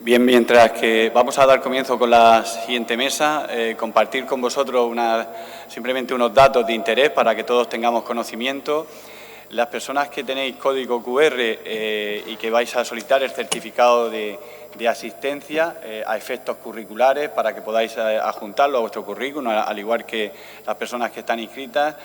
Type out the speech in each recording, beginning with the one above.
Bien, mientras que vamos a dar comienzo con la siguiente mesa, compartir con vosotros simplemente unos datos de interés para que todos tengamos conocimiento. Las personas que tenéis código QR y que vais a solicitar el certificado de asistencia a efectos curriculares para que podáis adjuntarlo a vuestro currículum, al igual que las personas que están inscritas,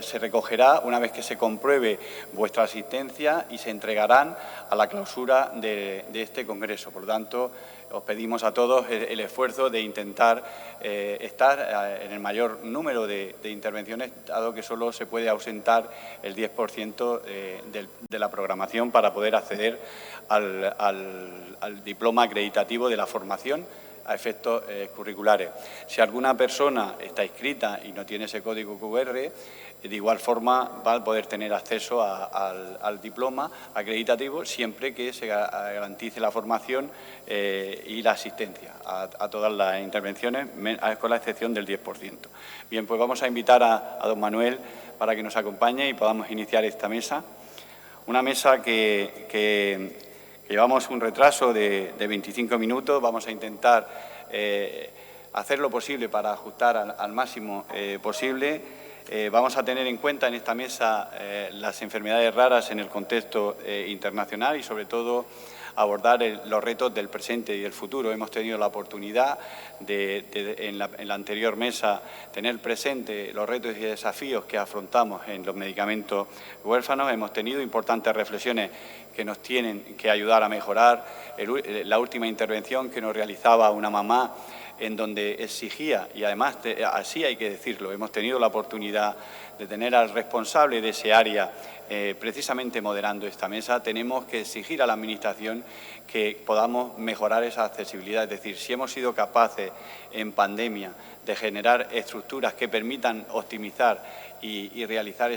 se recogerá una vez que se compruebe vuestra asistencia y se entregarán a la clausura de este congreso. Por lo tanto, os pedimos a todos el esfuerzo de intentar estar en el mayor número de intervenciones, dado que solo se puede ausentar el 10% de la programación para poder acceder al diploma acreditativo de la formación a efectos curriculares. Si alguna persona está inscrita y no tiene ese código QR, de igual forma va a poder tener acceso al diploma acreditativo siempre que se garantice la formación y la asistencia a todas las intervenciones, con la excepción del 10%. Bien, pues vamos a invitar a don Manuel para que nos acompañe y podamos iniciar esta mesa. Una mesa que llevamos un retraso de 25 minutos. Vamos a intentar hacer lo posible para ajustar al máximo posible. Vamos a tener en cuenta en esta mesa las enfermedades raras en el contexto internacional y, sobre todo, abordar los retos del presente y del futuro. Hemos tenido la oportunidad en la anterior mesa tener presente los retos y desafíos que afrontamos en los medicamentos huérfanos. Hemos tenido importantes reflexiones que nos tienen que ayudar a mejorar. La última intervención que nos realizaba una mamá, en donde exigía, y además así hay que decirlo, hemos tenido la oportunidad de tener al responsable de ese área precisamente moderando esta mesa. Tenemos que exigir a la Administración que podamos mejorar esa accesibilidad. Es decir, si hemos sido capaces en pandemia de generar estructuras que permitan optimizar y realizar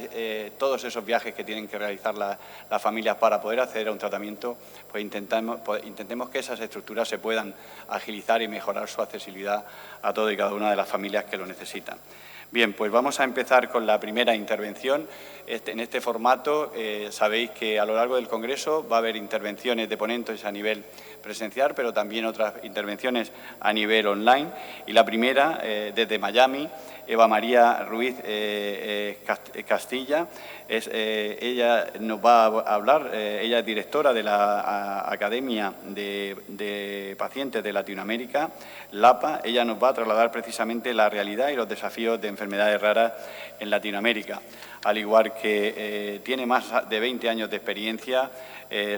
todos esos viajes que tienen que realizar las familias para poder acceder a un tratamiento, pues intentemos que esas estructuras se puedan agilizar y mejorar su accesibilidad a todas y cada una de las familias que lo necesitan. Bien, pues vamos a empezar con la primera intervención. En este formato sabéis que a lo largo del Congreso va a haber intervenciones de ponentes a nivel presencial, pero también otras intervenciones a nivel online. Y la primera, desde Miami, Eva María Ruiz Castilla. Ella nos va a hablar, ella es directora de la Academia de Pacientes de Latinoamérica, LAPA. Ella nos va a trasladar precisamente la realidad y los desafíos de enfermedades raras en Latinoamérica, al igual que tiene más de 20 años de experiencia,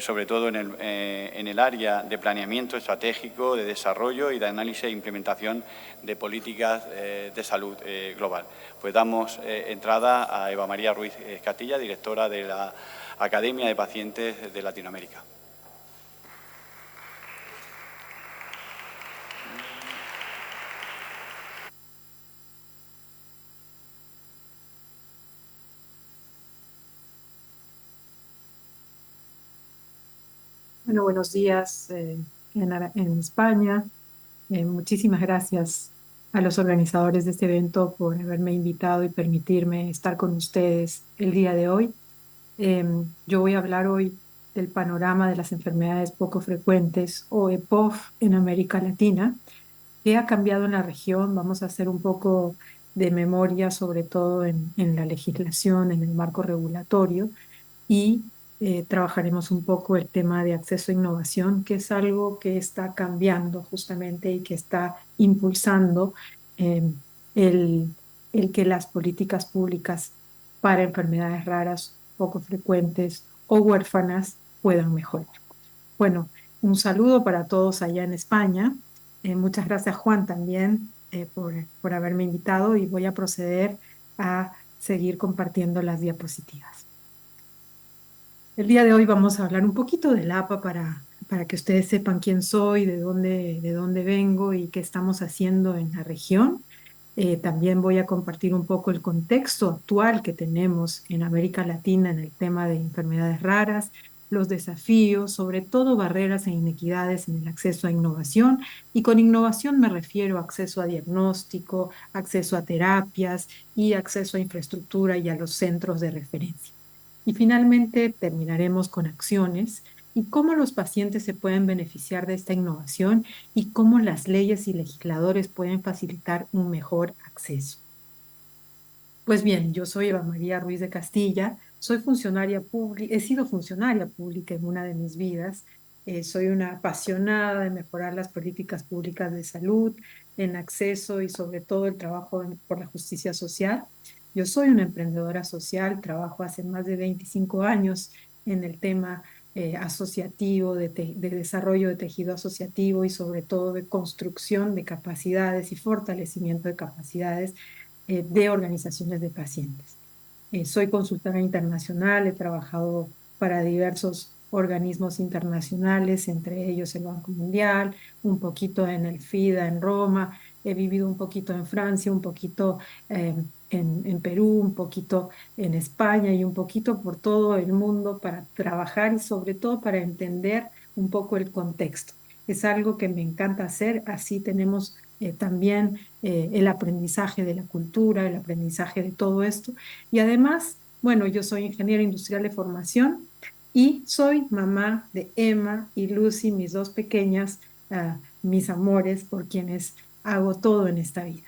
sobre todo en el área de planeamiento estratégico, de desarrollo y de análisis e implementación de políticas de salud global. Pues damos entrada a Eva María Ruiz Castilla, directora de la Academia de Pacientes de Latinoamérica. Bueno, buenos días en España. Muchísimas gracias a los organizadores de este evento por haberme invitado y permitirme estar con ustedes el día de hoy. Yo voy a hablar hoy del panorama de las enfermedades poco frecuentes o EPOF en América Latina. ¿Qué ha cambiado en la región? Vamos a hacer un poco de memoria, sobre todo en la legislación, en el marco regulatorio, y trabajaremos un poco el tema de acceso a innovación, que es algo que está cambiando justamente y que está impulsando eh, el, el que las políticas públicas para enfermedades raras, poco frecuentes o huérfanas puedan mejorar. Bueno, un saludo para todos allá en España. Muchas gracias, Juan, también por haberme invitado, y voy a proceder a seguir compartiendo las diapositivas. El día de hoy vamos a hablar un poquito del APA para que ustedes sepan quién soy, de dónde vengo y qué estamos haciendo en la región. También voy a compartir un poco el contexto actual que tenemos en América Latina en el tema de enfermedades raras, los desafíos, sobre todo barreras e inequidades en el acceso a innovación. Y con innovación me refiero a acceso a diagnóstico, acceso a terapias y acceso a infraestructura y a los centros de referencia. Y finalmente terminaremos con acciones y cómo los pacientes se pueden beneficiar de esta innovación y cómo las leyes y legisladores pueden facilitar un mejor acceso. Pues bien, yo soy Eva María Ruiz de Castilla, soy funcionaria pública, he sido funcionaria pública en una de mis vidas, soy una apasionada de mejorar las políticas públicas de salud, en acceso y sobre todo el trabajo por la justicia social. Yo soy una emprendedora social, trabajo hace más de 25 años en el tema asociativo, de desarrollo de tejido asociativo y sobre todo de construcción de capacidades y fortalecimiento de capacidades de organizaciones de pacientes. Soy consultora internacional, he trabajado para diversos organismos internacionales, entre ellos el Banco Mundial, un poquito en el FIDA en Roma, he vivido un poquito en Francia, un poquito en Perú, un poquito en España y un poquito por todo el mundo para trabajar y sobre todo para entender un poco el contexto. Es algo que me encanta hacer, así tenemos también el aprendizaje de la cultura, el aprendizaje de todo esto. Y además, bueno, yo soy ingeniera industrial de formación y soy mamá de Emma y Lucy, mis dos pequeñas, mis amores, por quienes hago todo en esta vida.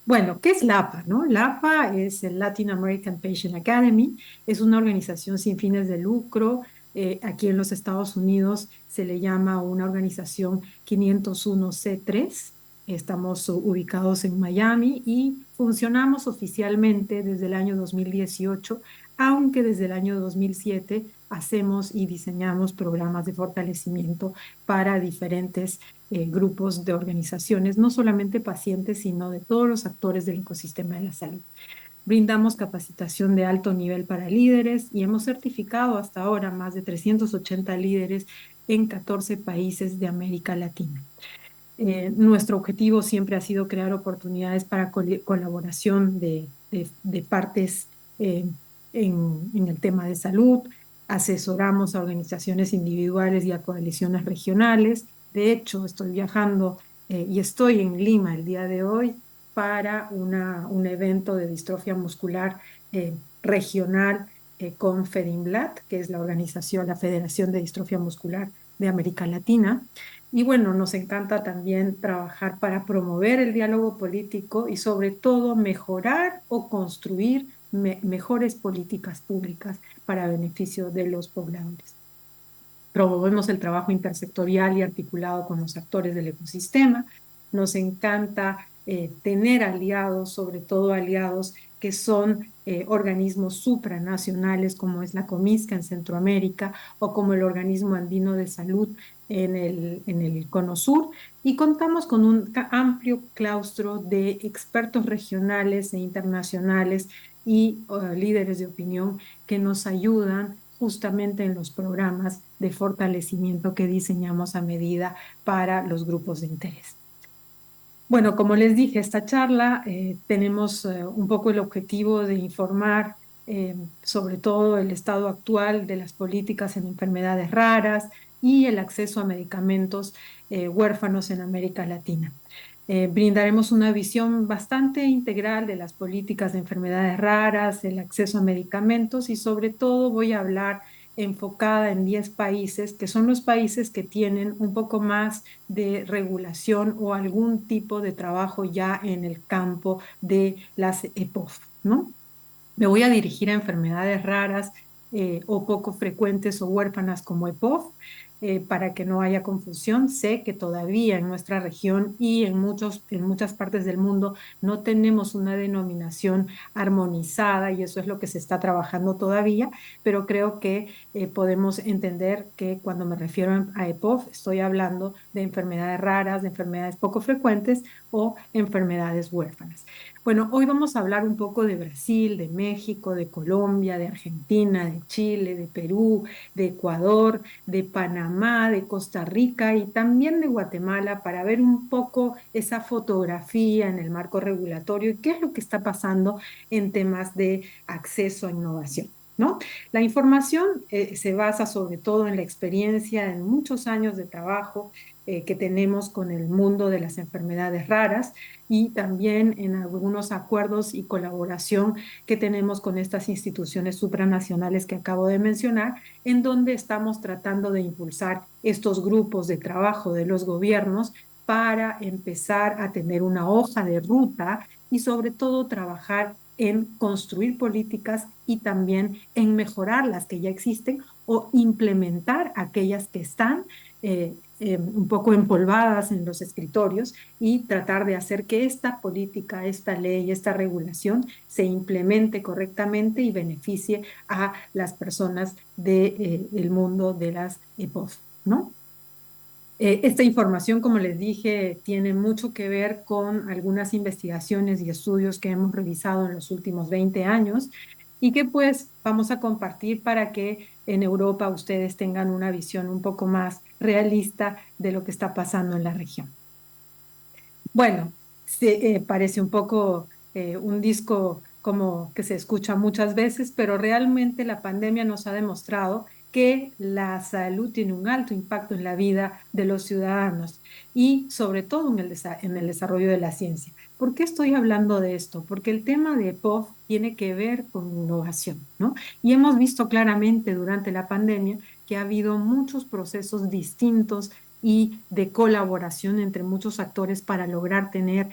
Bueno, ¿qué es LAPA, no? LAPA es el Latin American Patient Academy, es una organización sin fines de lucro. Aquí en los Estados Unidos se le llama una organización 501(c)(3). Estamos ubicados en Miami y funcionamos oficialmente desde el año 2018, aunque desde el año 2007 hacemos y diseñamos programas de fortalecimiento para diferentes grupos de organizaciones, no solamente pacientes, sino de todos los actores del ecosistema de la salud. Brindamos capacitación de alto nivel para líderes y hemos certificado hasta ahora más de 380 líderes en 14 países de América Latina. Nuestro objetivo siempre ha sido crear oportunidades para colaboración de partes en el tema de salud. Asesoramos a organizaciones individuales y a coaliciones regionales. De hecho, estoy viajando y estoy en Lima el día de hoy para un evento de distrofia muscular regional con FEDINBLAT, que es la organización, la Federación de Distrofia Muscular de América Latina. Y bueno, nos encanta también trabajar para promover el diálogo político y sobre todo mejorar o construir mejores políticas públicas para beneficio de los pobladores. Promovemos el trabajo intersectorial y articulado con los actores del ecosistema. Nos encanta tener aliados, sobre todo aliados que son organismos supranacionales, como es la Comisca en Centroamérica o como el Organismo Andino de Salud en el Cono Sur. Y contamos con un amplio claustro de expertos regionales e internacionales y líderes de opinión que nos ayudan justamente en los programas de fortalecimiento que diseñamos a medida para los grupos de interés. Bueno, como les dije, esta charla tenemos un poco el objetivo de informar sobre todo el estado actual de las políticas en enfermedades raras y el acceso a medicamentos huérfanos en América Latina. Brindaremos una visión bastante integral de las políticas de enfermedades raras, el acceso a medicamentos y sobre todo voy a hablar enfocada en 10 países, que son los países que tienen un poco más de regulación o algún tipo de trabajo ya en el campo de las EPOF, ¿no? Me voy a dirigir a enfermedades raras o poco frecuentes o huérfanas como EPOF, para que no haya confusión. Sé que todavía en nuestra región y en muchas partes del mundo no tenemos una denominación armonizada y eso es lo que se está trabajando todavía, pero creo que podemos entender que cuando me refiero a EPOF estoy hablando de enfermedades raras, de enfermedades poco frecuentes o enfermedades huérfanas. Bueno, hoy vamos a hablar un poco de Brasil, de México, de Colombia, de Argentina, de Chile, de Perú, de Ecuador, de Panamá, de Costa Rica y también de Guatemala para ver un poco esa fotografía en el marco regulatorio y qué es lo que está pasando en temas de acceso a innovación. ¿no? La información se basa sobre todo en la experiencia, en muchos años de trabajo que tenemos con el mundo de las enfermedades raras y también en algunos acuerdos y colaboración que tenemos con estas instituciones supranacionales que acabo de mencionar, en donde estamos tratando de impulsar estos grupos de trabajo de los gobiernos para empezar a tener una hoja de ruta y sobre todo trabajar en construir políticas y también en mejorar las que ya existen o implementar aquellas que están un poco empolvadas en los escritorios y tratar de hacer que esta política, esta ley, esta regulación se implemente correctamente y beneficie a las personas del mundo de las EPOF, ¿no? Esta información, como les dije, tiene mucho que ver con algunas investigaciones y estudios que hemos realizado en los últimos 20 años y que pues vamos a compartir para que en Europa ustedes tengan una visión un poco más realista de lo que está pasando en la región. Bueno, parece un poco un disco como que se escucha muchas veces, pero realmente la pandemia nos ha demostrado que la salud tiene un alto impacto en la vida de los ciudadanos y sobre todo en el desarrollo de la ciencia. ¿Por qué estoy hablando de esto? Porque el tema de POF tiene que ver con innovación, ¿no? Y hemos visto claramente durante la pandemia que ha habido muchos procesos distintos y de colaboración entre muchos actores para lograr tener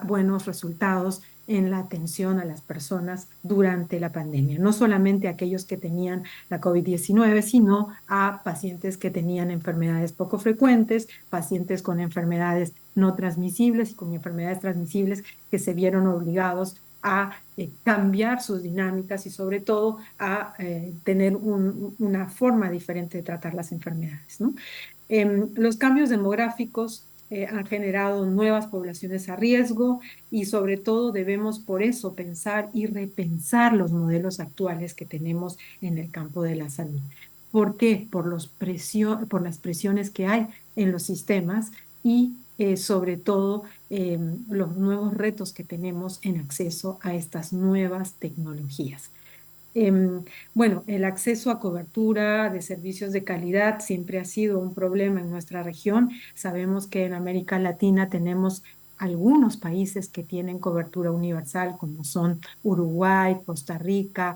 buenos resultados en la atención a las personas durante la pandemia. No solamente a aquellos que tenían la COVID-19, sino a pacientes que tenían enfermedades poco frecuentes, pacientes con enfermedades no transmisibles y con enfermedades transmisibles que se vieron obligados a cambiar sus dinámicas y sobre todo a tener una forma diferente de tratar las enfermedades, ¿no? Los cambios demográficos han generado nuevas poblaciones a riesgo y sobre todo debemos por eso pensar y repensar los modelos actuales que tenemos en el campo de la salud. ¿Por qué? Por las presiones que hay en los sistemas y sobre todo los nuevos retos que tenemos en acceso a estas nuevas tecnologías. Bueno, el acceso a cobertura de servicios de calidad siempre ha sido un problema en nuestra región. Sabemos que en América Latina tenemos algunos países que tienen cobertura universal, como son Uruguay, Costa Rica,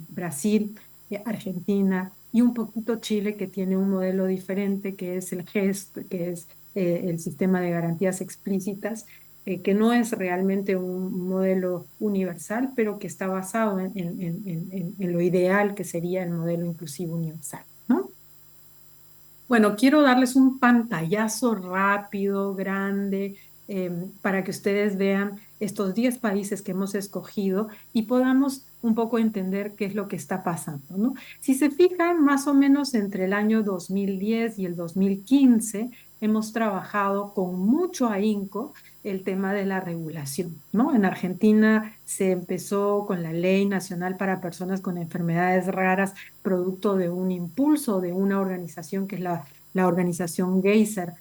Brasil, Argentina y un poquito Chile, que tiene un modelo diferente, que es el GEST, que es el sistema de garantías explícitas que no es realmente un modelo universal, pero que está basado en lo ideal que sería el modelo inclusivo universal, ¿no? Bueno, quiero darles un pantallazo rápido, grande, para que ustedes vean estos 10 países que hemos escogido y podamos un poco entender qué es lo que está pasando, ¿no? Si se fijan, más o menos entre el año 2010 y el 2015 hemos trabajado con mucho ahínco el tema de la regulación, ¿no? En Argentina se empezó con la Ley Nacional para Personas con Enfermedades Raras, producto de un impulso de una organización que es la organización Geyser,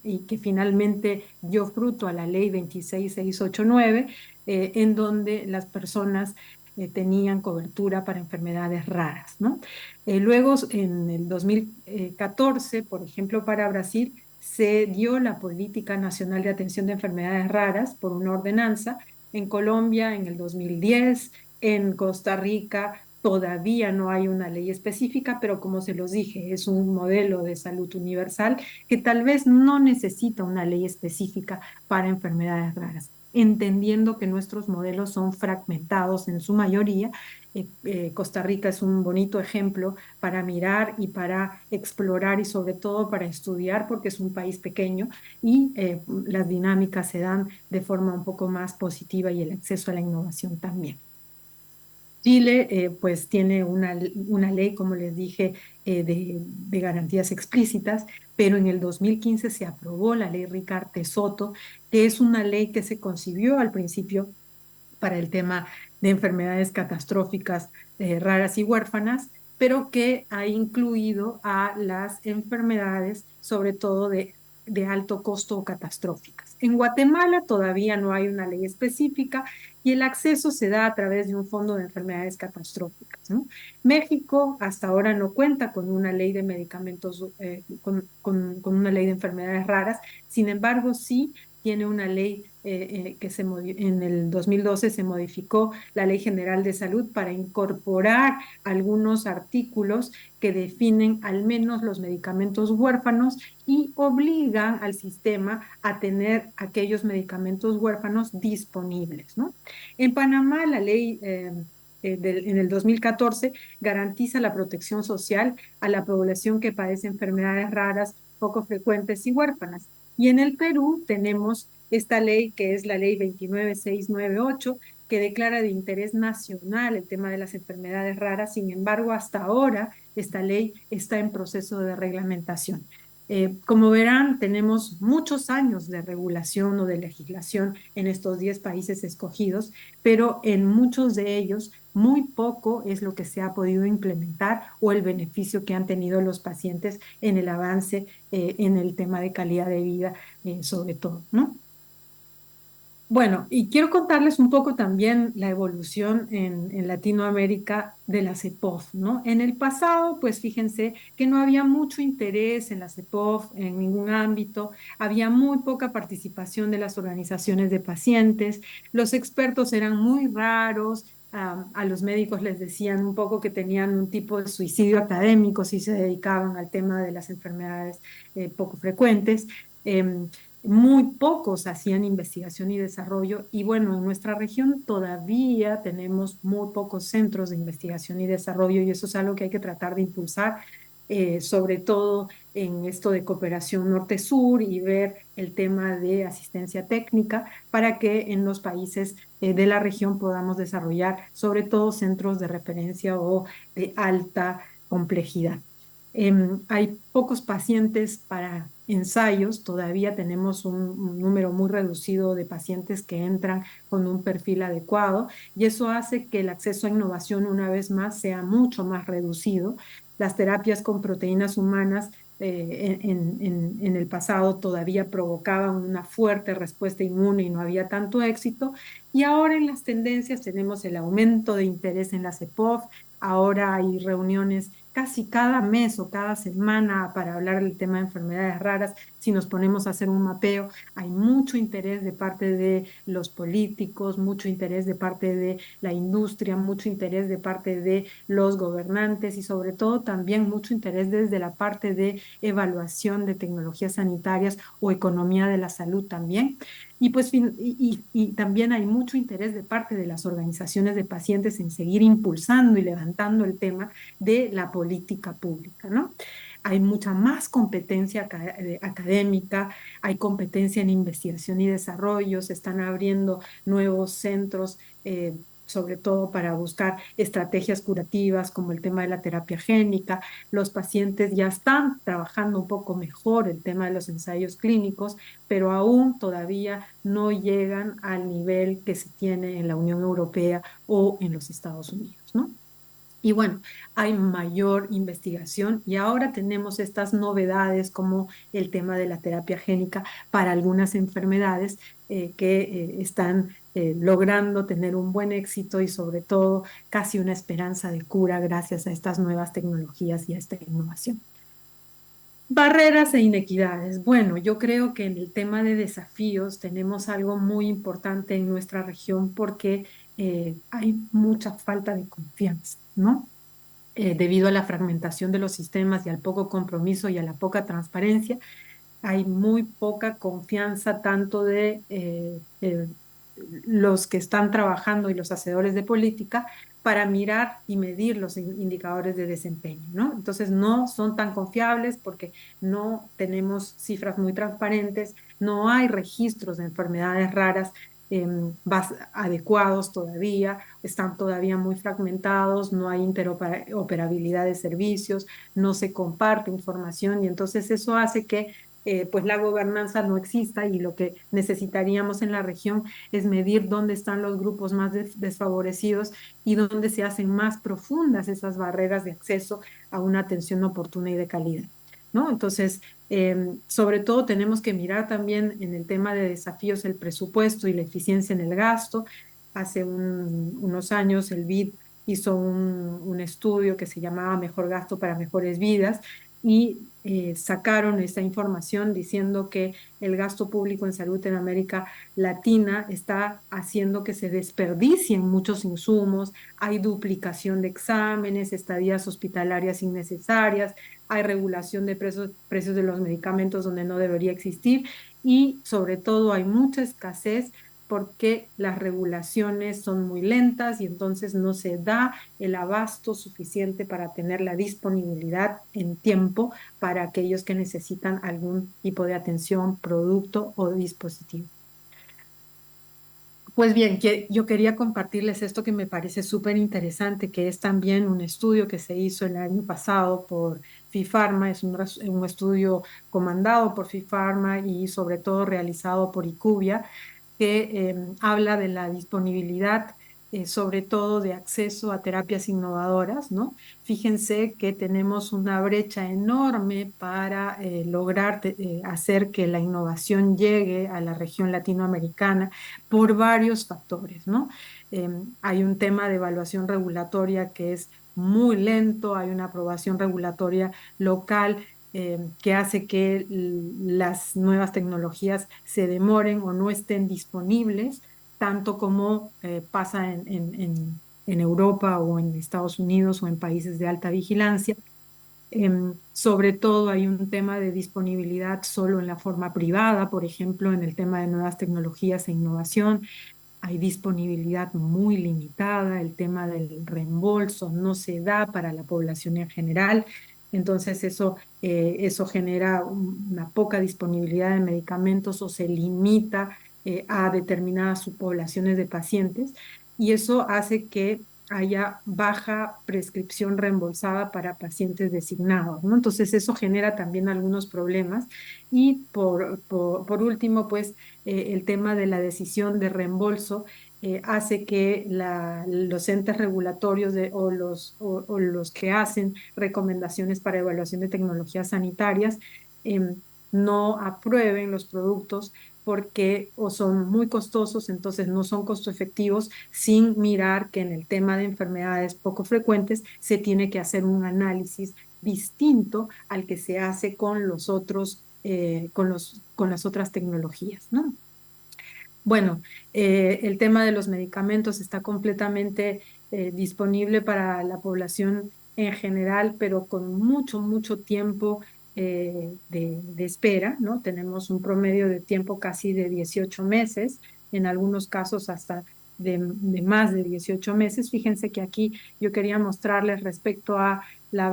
y que finalmente dio fruto a la ley 26689, en donde las personas tenían cobertura para enfermedades raras, ¿no? Luego, en el 2014, por ejemplo, para Brasil, se dio la Política Nacional de Atención de Enfermedades Raras por una ordenanza. En Colombia, en el 2010, en Costa Rica, todavía no hay una ley específica, pero como se los dije, es un modelo de salud universal que tal vez no necesita una ley específica para enfermedades raras, entendiendo que nuestros modelos son fragmentados en su mayoría. Costa Rica es un bonito ejemplo para mirar y para explorar y sobre todo para estudiar porque es un país pequeño y las dinámicas se dan de forma un poco más positiva y el acceso a la innovación también. Chile, pues tiene una ley, como les dije, de garantías explícitas, pero en el 2015 se aprobó la ley Ricarte Soto, que es una ley que se concibió al principio para el tema de enfermedades catastróficas raras y huérfanas, pero que ha incluido a las enfermedades, sobre todo de de alto costo o catastróficas. En Guatemala todavía no hay una ley específica y el acceso se da a través de un fondo de enfermedades catastróficas, ¿no? México hasta ahora no cuenta con una ley de medicamentos, con una ley de enfermedades raras, sin embargo sí tiene una ley que en el 2012 se modificó la Ley General de Salud para incorporar algunos artículos que definen al menos los medicamentos huérfanos y obligan al sistema a tener aquellos medicamentos huérfanos disponibles, ¿no? En Panamá, la ley en el 2014 garantiza la protección social a la población que padece enfermedades raras, poco frecuentes y huérfanas. Y en el Perú tenemos esta ley que es la ley 29698, que declara de interés nacional el tema de las enfermedades raras. Sin embargo, hasta ahora esta ley está en proceso de reglamentación. Como verán, tenemos muchos años de regulación o de legislación en estos 10 países escogidos, pero en muchos de ellos muy poco es lo que se ha podido implementar o el beneficio que han tenido los pacientes en el avance en el tema de calidad de vida, sobre todo, ¿no? Bueno, y quiero contarles un poco también la evolución en Latinoamérica de la CEPOF, ¿no? En el pasado, pues fíjense que no había mucho interés en la CEPOF en ningún ámbito, había muy poca participación de las organizaciones de pacientes, los expertos eran muy raros, a los médicos les decían un poco que tenían un tipo de suicidio académico si se dedicaban al tema de las enfermedades poco frecuentes. Muy pocos hacían investigación y desarrollo y bueno, en nuestra región todavía tenemos muy pocos centros de investigación y desarrollo y eso es algo que hay que tratar de impulsar, sobre todo en esto de cooperación norte-sur y ver el tema de asistencia técnica para que en los países de la región podamos desarrollar sobre todo centros de referencia o de alta complejidad. Hay pocos pacientes para ensayos, todavía tenemos un número muy reducido de pacientes que entran con un perfil adecuado y eso hace que el acceso a innovación una vez más sea mucho más reducido. Las terapias con proteínas humanas en el pasado todavía provocaban una fuerte respuesta inmune y no había tanto éxito. Y ahora en las tendencias tenemos el aumento de interés en la CEPOF, ahora hay reuniones casi cada mes o cada semana para hablar del tema de enfermedades raras. Si nos ponemos a hacer un mapeo, hay mucho interés de parte de los políticos, mucho interés de parte de la industria, mucho interés de parte de los gobernantes y sobre todo también mucho interés desde la parte de evaluación de tecnologías sanitarias o economía de la salud también. Y pues y también hay mucho interés de parte de las organizaciones de pacientes en seguir impulsando y levantando el tema de la política pública, ¿no? Hay mucha más competencia académica, hay competencia en investigación y desarrollo, se están abriendo nuevos centros, sobre todo para buscar estrategias curativas como el tema de la terapia génica. Los pacientes ya están trabajando un poco mejor el tema de los ensayos clínicos, pero aún todavía no llegan al nivel que se tiene en la Unión Europea o en los Estados Unidos, ¿no? Y bueno, hay mayor investigación y ahora tenemos estas novedades como el tema de la terapia génica para algunas enfermedades que están logrando tener un buen éxito y sobre todo casi una esperanza de cura gracias a estas nuevas tecnologías y a esta innovación. Barreras e inequidades. Bueno, yo creo que en el tema de desafíos tenemos algo muy importante en nuestra región porque hay mucha falta de confianza, ¿no? Debido a la fragmentación de los sistemas y al poco compromiso y a la poca transparencia, hay muy poca confianza tanto de los que están trabajando y los hacedores de política para mirar y medir los indicadores de desempeño, ¿no? Entonces no son tan confiables porque no tenemos cifras muy transparentes, no hay registros de enfermedades raras adecuados todavía, están todavía muy fragmentados, no hay interoperabilidad de servicios, no se comparte información y entonces eso hace que pues la gobernanza no exista y lo que necesitaríamos en la región es medir dónde están los grupos más desfavorecidos y dónde se hacen más profundas esas barreras de acceso a una atención oportuna y de calidad. ¿no? Entonces, sobre todo tenemos que mirar también en el tema de desafíos el presupuesto y la eficiencia en el gasto. Hace unos años el BID hizo un estudio que se llamaba Mejor gasto para mejores vidas y sacaron esa información diciendo que el gasto público en salud en América Latina está haciendo que se desperdicien muchos insumos, hay duplicación de exámenes, estadías hospitalarias innecesarias, hay regulación de precios de los medicamentos donde no debería existir y sobre todo hay mucha escasez porque las regulaciones son muy lentas y entonces no se da el abasto suficiente para tener la disponibilidad en tiempo para aquellos que necesitan algún tipo de atención, producto o dispositivo. Pues bien, yo quería compartirles esto que me parece súper interesante, que es también un estudio que se hizo el año pasado por FIFARMA, es un estudio comandado por FIFARMA y sobre todo realizado por IQVIA, que habla de la disponibilidad, sobre todo de acceso a terapias innovadoras, ¿no? Fíjense que tenemos una brecha enorme para lograr hacer que la innovación llegue a la región latinoamericana por varios factores, ¿no? Hay un tema de evaluación regulatoria que es muy lento, hay una aprobación regulatoria local que hace que las nuevas tecnologías se demoren o no estén disponibles, tanto como pasa en Europa o en Estados Unidos o en países de alta vigilancia. Sobre todo hay un tema de disponibilidad solo en la forma privada, por ejemplo, en el tema de nuevas tecnologías e innovación. Hay disponibilidad muy limitada, el tema del reembolso no se da para la población en general, entonces eso genera una poca disponibilidad de medicamentos o se limita a determinadas subpoblaciones de pacientes y eso hace que haya baja prescripción reembolsada para pacientes designados, ¿no? Entonces eso genera también algunos problemas y por último, pues el tema de la decisión de reembolso hace que los entes regulatorios o los que hacen recomendaciones para evaluación de tecnologías sanitarias no aprueben los productos porque o son muy costosos, entonces no son costo efectivos, sin mirar que en el tema de enfermedades poco frecuentes se tiene que hacer un análisis distinto al que se hace con los otros, con las otras tecnologías, ¿no? Bueno, el tema de los medicamentos está completamente disponible para la población en general, pero con mucho, mucho tiempo de espera, ¿no? Tenemos un promedio de tiempo casi de 18 meses, en algunos casos hasta de más de 18 meses. Fíjense que aquí yo quería mostrarles respecto a la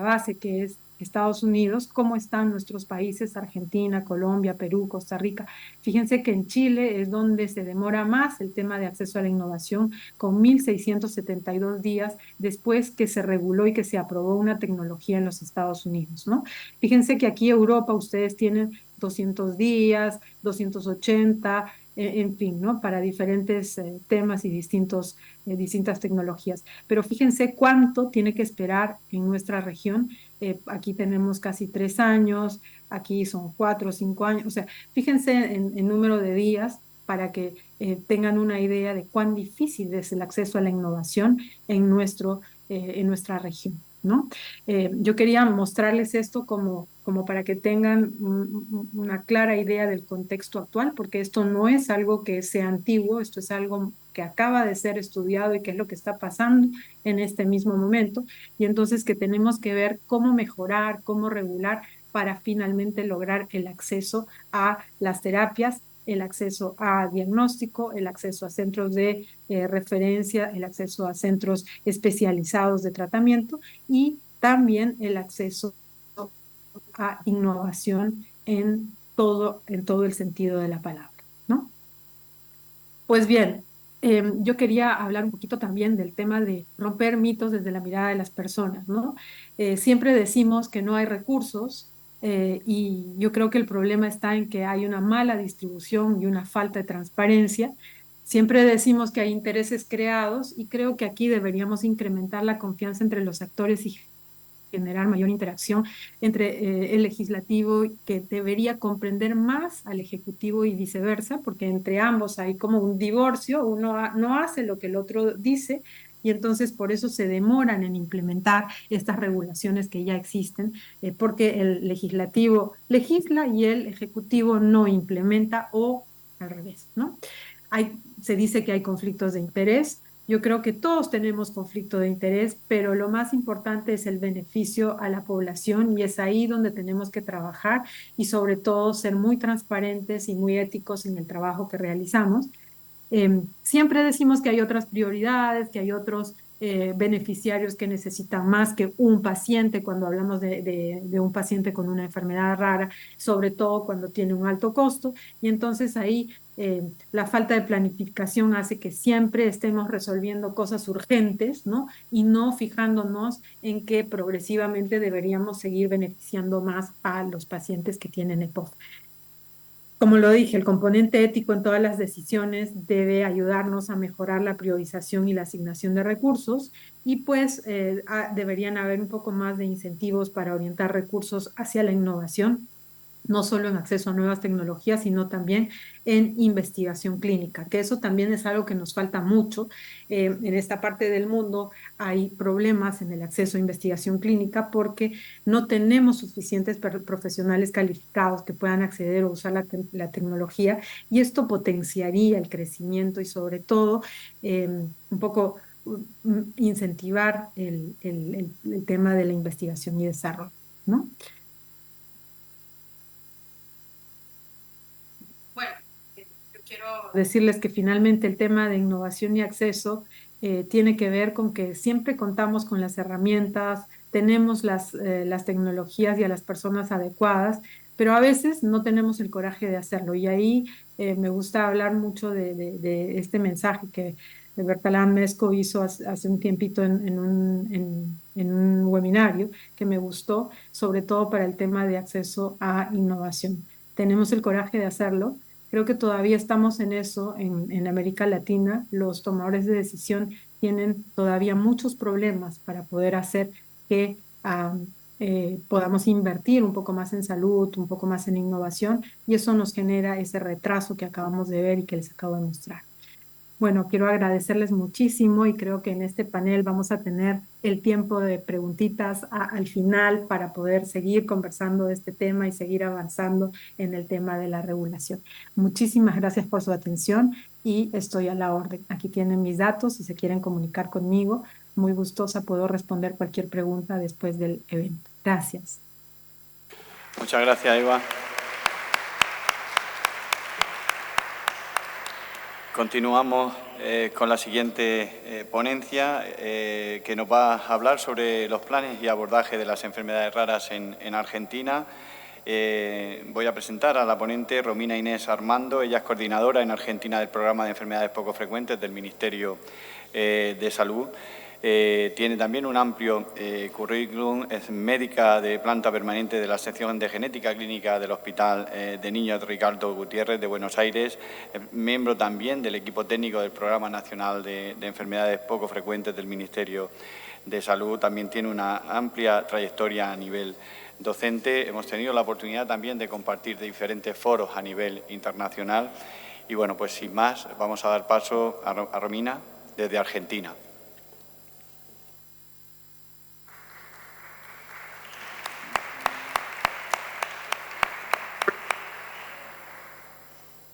base que es Estados Unidos, cómo están nuestros países, Argentina, Colombia, Perú, Costa Rica. Fíjense que en Chile es donde se demora más el tema de acceso a la innovación, con 1.672 días después que se reguló y que se aprobó una tecnología en los Estados Unidos, ¿no? Fíjense que aquí en Europa ustedes tienen 200 días, 280, en fin, ¿no? Para diferentes temas y distintas tecnologías. Pero fíjense cuánto tiene que esperar en nuestra región. Aquí tenemos casi 3 años, aquí son 4 o 5 años, o sea, fíjense en número de días para que tengan una idea de cuán difícil es el acceso a la innovación en nuestra región, ¿no? Yo quería mostrarles esto como para que tengan una clara idea del contexto actual, porque esto no es algo que sea antiguo, esto es algo que acaba de ser estudiado y que es lo que está pasando en este mismo momento, y entonces que tenemos que ver cómo mejorar, cómo regular para finalmente lograr el acceso a las terapias, el acceso a diagnóstico, el acceso a centros de referencia, el acceso a centros especializados de tratamiento y también el acceso a innovación en todo el sentido de la palabra, ¿no? Pues bien, yo quería hablar un poquito también del tema de romper mitos desde la mirada de las personas, ¿no? Siempre decimos que no hay recursos y yo creo que el problema está en que hay una mala distribución y una falta de transparencia. Siempre decimos que hay intereses creados y creo que aquí deberíamos incrementar la confianza entre los actores y generar mayor interacción entre el legislativo, que debería comprender más al ejecutivo y viceversa, porque entre ambos hay como un divorcio, uno no hace lo que el otro dice, y entonces por eso se demoran en implementar estas regulaciones que ya existen, porque el legislativo legisla y el ejecutivo no implementa, o al revés, ¿no? Se dice que hay conflictos de interés. Yo creo que todos tenemos conflicto de interés, pero lo más importante es el beneficio a la población, y es ahí donde tenemos que trabajar y sobre todo ser muy transparentes y muy éticos en el trabajo que realizamos. Siempre decimos que hay otras prioridades, que hay otros beneficiarios que necesitan más que un paciente cuando hablamos de un paciente con una enfermedad rara, sobre todo cuando tiene un alto costo. Y entonces ahí la falta de planificación hace que siempre estemos resolviendo cosas urgentes, ¿no? Y no fijándonos en que progresivamente deberíamos seguir beneficiando más a los pacientes que tienen EPOF. Como lo dije, el componente ético en todas las decisiones debe ayudarnos a mejorar la priorización y la asignación de recursos, y pues deberían haber un poco más de incentivos para orientar recursos hacia la innovación, no solo en acceso a nuevas tecnologías, sino también en investigación clínica, que eso también es algo que nos falta mucho. En esta parte del mundo hay problemas en el acceso a investigación clínica porque no tenemos suficientes profesionales calificados que puedan acceder o usar la tecnología, y esto potenciaría el crecimiento y sobre todo un poco incentivar el tema de la investigación y desarrollo, ¿no? Bueno, yo quiero decirles que finalmente el tema de innovación y acceso tiene que ver con que siempre contamos con las herramientas, tenemos las tecnologías y a las personas adecuadas, pero a veces no tenemos el coraje de hacerlo. Y ahí me gusta hablar mucho de este mensaje que Bertalan Mezco hizo hace un tiempito en un webinario que me gustó, sobre todo para el tema de acceso a innovación. Tenemos el coraje de hacerlo. Creo que todavía estamos en eso en América Latina. Los tomadores de decisión tienen todavía muchos problemas para poder hacer que podamos invertir un poco más en salud, un poco más en innovación, y eso nos genera ese retraso que acabamos de ver y que les acabo de mostrar. Bueno, quiero agradecerles muchísimo, y creo que en este panel vamos a tener el tiempo de preguntitas al final para poder seguir conversando de este tema y seguir avanzando en el tema de la regulación. Muchísimas gracias por su atención y estoy a la orden. Aquí tienen mis datos si se quieren comunicar conmigo. Muy gustosa, puedo responder cualquier pregunta después del evento. Gracias. Muchas gracias, Eva. Continuamos con la siguiente ponencia que nos va a hablar sobre los planes y abordaje de las enfermedades raras en Argentina. Voy a presentar a la ponente Romina Inés Armando. Ella es coordinadora en Argentina del Programa de Enfermedades Poco Frecuentes del Ministerio de Salud. Tiene también un amplio currículum, es médica de planta permanente de la sección de genética clínica del Hospital de Niños Ricardo Gutiérrez de Buenos Aires, miembro también del equipo técnico del Programa Nacional de Enfermedades Poco Frecuentes del Ministerio de Salud. También tiene una amplia trayectoria a nivel docente. Hemos tenido la oportunidad también de compartir diferentes foros a nivel internacional. Y bueno, pues sin más, vamos a dar paso a Romina desde Argentina.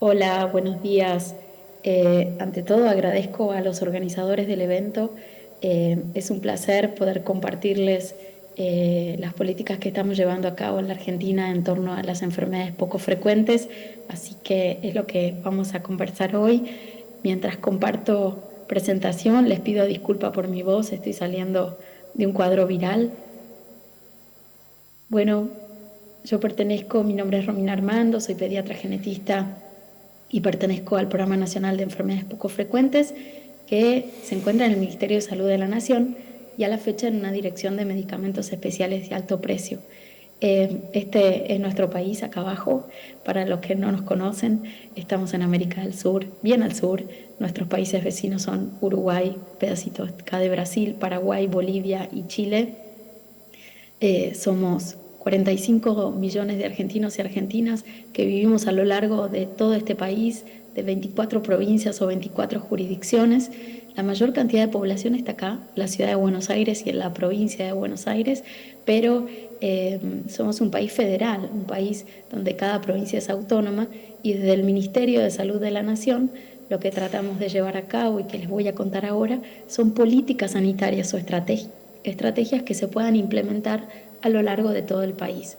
Hola, buenos días. Ante todo, agradezco a los organizadores del evento. Es un placer poder compartirles las políticas que estamos llevando a cabo en la Argentina en torno a las enfermedades poco frecuentes, así que es lo que vamos a conversar hoy. Mientras comparto presentación, les pido disculpa por mi voz, estoy saliendo de un cuadro viral. Bueno, mi nombre es Romina Armando, soy pediatra genetista y pertenezco al Programa Nacional de Enfermedades Poco Frecuentes, que se encuentra en el Ministerio de Salud de la Nación y a la fecha en una dirección de medicamentos especiales de alto precio. Este es nuestro país, acá abajo. Para los que no nos conocen, estamos en América del Sur, bien al sur. Nuestros países vecinos son Uruguay, pedacitos acá de Brasil, Paraguay, Bolivia y Chile. Somos 45 millones de argentinos y argentinas que vivimos a lo largo de todo este país, de 24 provincias o 24 jurisdicciones. La mayor cantidad de población está acá, la ciudad de Buenos Aires y en la provincia de Buenos Aires, pero somos un país federal, un país donde cada provincia es autónoma, y desde el Ministerio de Salud de la Nación lo que tratamos de llevar a cabo y que les voy a contar ahora son políticas sanitarias o estrategias que se puedan implementar a lo largo de todo el país.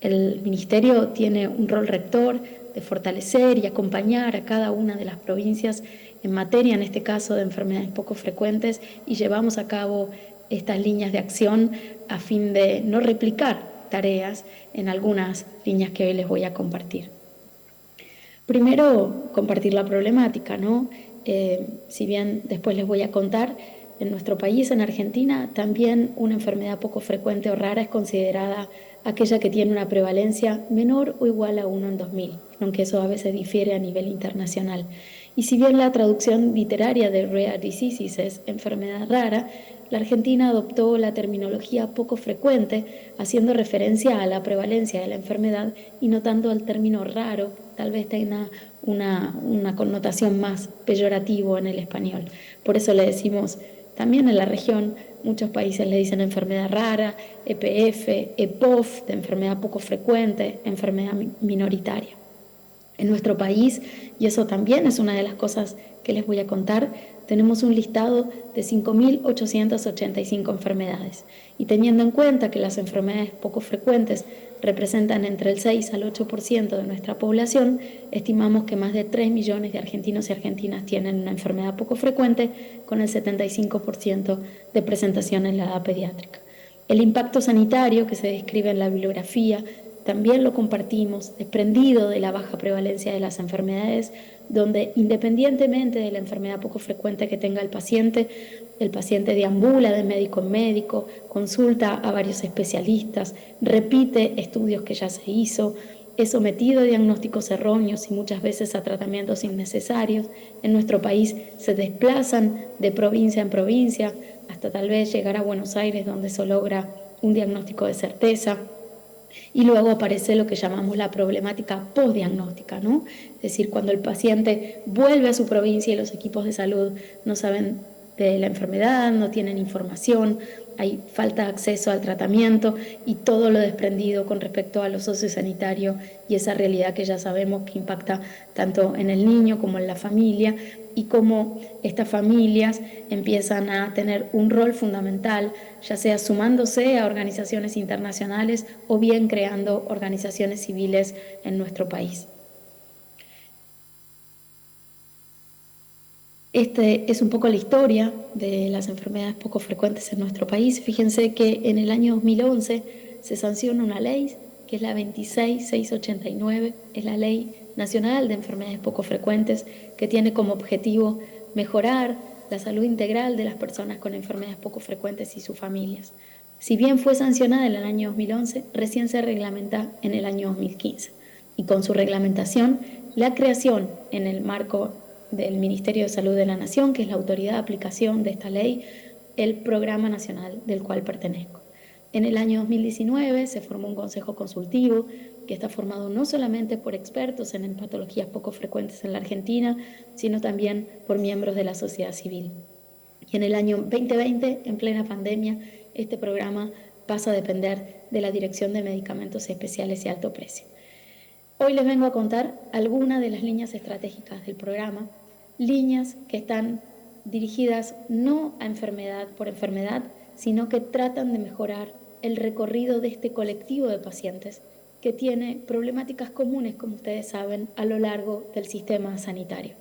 El Ministerio tiene un rol rector de fortalecer y acompañar a cada una de las provincias en materia, en este caso, de enfermedades poco frecuentes, y llevamos a cabo estas líneas de acción a fin de no replicar tareas en algunas líneas que hoy les voy a compartir. Primero, compartir la problemática, ¿no? Si bien después les voy a contar, en nuestro país, en Argentina, también una enfermedad poco frecuente o rara es considerada aquella que tiene una prevalencia menor o igual a 1 en 2000, aunque eso a veces difiere a nivel internacional. Y si bien la traducción literaria de Rare Diseases es enfermedad rara, la Argentina adoptó la terminología poco frecuente, haciendo referencia a la prevalencia de la enfermedad y no tanto al término raro, tal vez tenga una connotación más peyorativo en el español. Por eso le decimos, también en la región, muchos países le dicen enfermedad rara, EPF, EPOF, de enfermedad poco frecuente, enfermedad minoritaria. En nuestro país, y eso también es una de las cosas que les voy a contar, tenemos un listado de 5.885 enfermedades. Y teniendo en cuenta que las enfermedades poco frecuentes representan entre el 6 al 8% de nuestra población, estimamos que más de 3 millones de argentinos y argentinas tienen una enfermedad poco frecuente, con el 75% de presentación en la edad pediátrica. El impacto sanitario que se describe en la bibliografía también lo compartimos, desprendido de la baja prevalencia de las enfermedades, donde independientemente de la enfermedad poco frecuente que tenga el paciente deambula de médico en médico, consulta a varios especialistas, repite estudios que ya se hizo, es sometido a diagnósticos erróneos y muchas veces a tratamientos innecesarios. En nuestro país se desplazan de provincia en provincia hasta tal vez llegar a Buenos Aires, donde se logra un diagnóstico de certeza. Y luego aparece lo que llamamos la problemática postdiagnóstica, ¿no? Es decir, cuando el paciente vuelve a su provincia y los equipos de salud no saben de la enfermedad, no tienen información, hay falta de acceso al tratamiento y todo lo desprendido con respecto a lo sociosanitario y esa realidad que ya sabemos que impacta tanto en el niño como en la familia, y cómo estas familias empiezan a tener un rol fundamental, ya sea sumándose a organizaciones internacionales o bien creando organizaciones civiles en nuestro país. Este es un poco la historia de las enfermedades poco frecuentes en nuestro país. Fíjense que en el año 2011 se sanciona una ley, que es la 26689, es la Ley Nacional de Enfermedades Poco Frecuentes, que tiene como objetivo mejorar la salud integral de las personas con enfermedades poco frecuentes y sus familias. Si bien fue sancionada en el año 2011, recién se reglamenta en el año 2015. Y con su reglamentación, la creación en el marco del Ministerio de Salud de la Nación, que es la autoridad de aplicación de esta ley, el Programa Nacional del cual pertenezco. En el año 2019 se formó un consejo consultivo que está formado no solamente por expertos en patologías poco frecuentes en la Argentina, sino también por miembros de la sociedad civil. Y en el año 2020, en plena pandemia, este programa pasa a depender de la Dirección de Medicamentos Especiales y Alto Precio. Hoy les vengo a contar algunas de las líneas estratégicas del programa, líneas que están dirigidas no a enfermedad por enfermedad, sino que tratan de mejorar el recorrido de este colectivo de pacientes que tiene problemáticas comunes, como ustedes saben, a lo largo del sistema sanitario.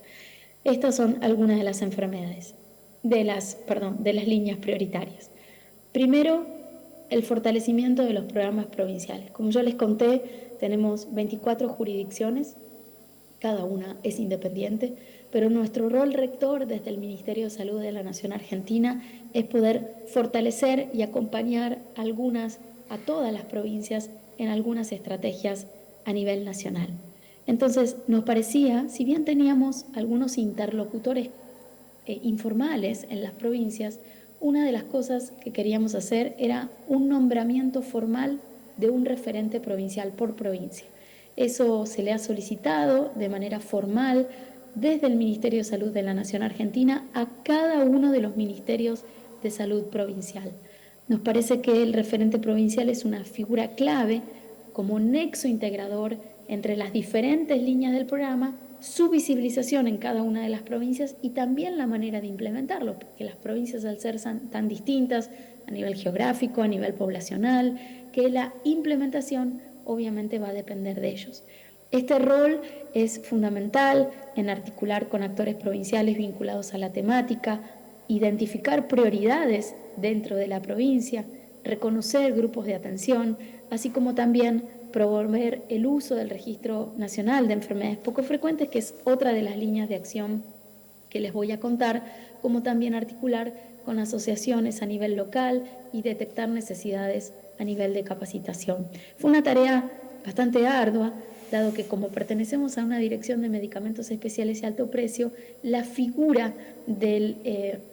Estas son algunas de las enfermedades, de las líneas prioritarias. Primero, el fortalecimiento de los programas provinciales. Como yo les conté, tenemos 24 jurisdicciones, cada una es independiente, pero nuestro rol rector desde el Ministerio de Salud de la Nación Argentina es poder fortalecer y acompañar a todas las provincias en algunas estrategias a nivel nacional. Entonces, nos parecía, si bien teníamos algunos interlocutores informales en las provincias, una de las cosas que queríamos hacer era un nombramiento formal de un referente provincial por provincia. Eso se le ha solicitado de manera formal desde el Ministerio de Salud de la Nación Argentina a cada uno de los ministerios de salud provincial. Nos parece que el referente provincial es una figura clave como nexo integrador entre las diferentes líneas del programa, su visibilización en cada una de las provincias y también la manera de implementarlo, porque las provincias al ser tan distintas a nivel geográfico, a nivel poblacional, que la implementación obviamente va a depender de ellos. Este rol es fundamental en articular con actores provinciales vinculados a la temática, identificar prioridades dentro de la provincia, reconocer grupos de atención, así como también promover el uso del Registro Nacional de Enfermedades Poco Frecuentes, que es otra de las líneas de acción que les voy a contar, como también articular con asociaciones a nivel local y detectar necesidades a nivel de capacitación. Fue una tarea bastante ardua, dado que como pertenecemos a una dirección de medicamentos especiales y alto precio, la figura del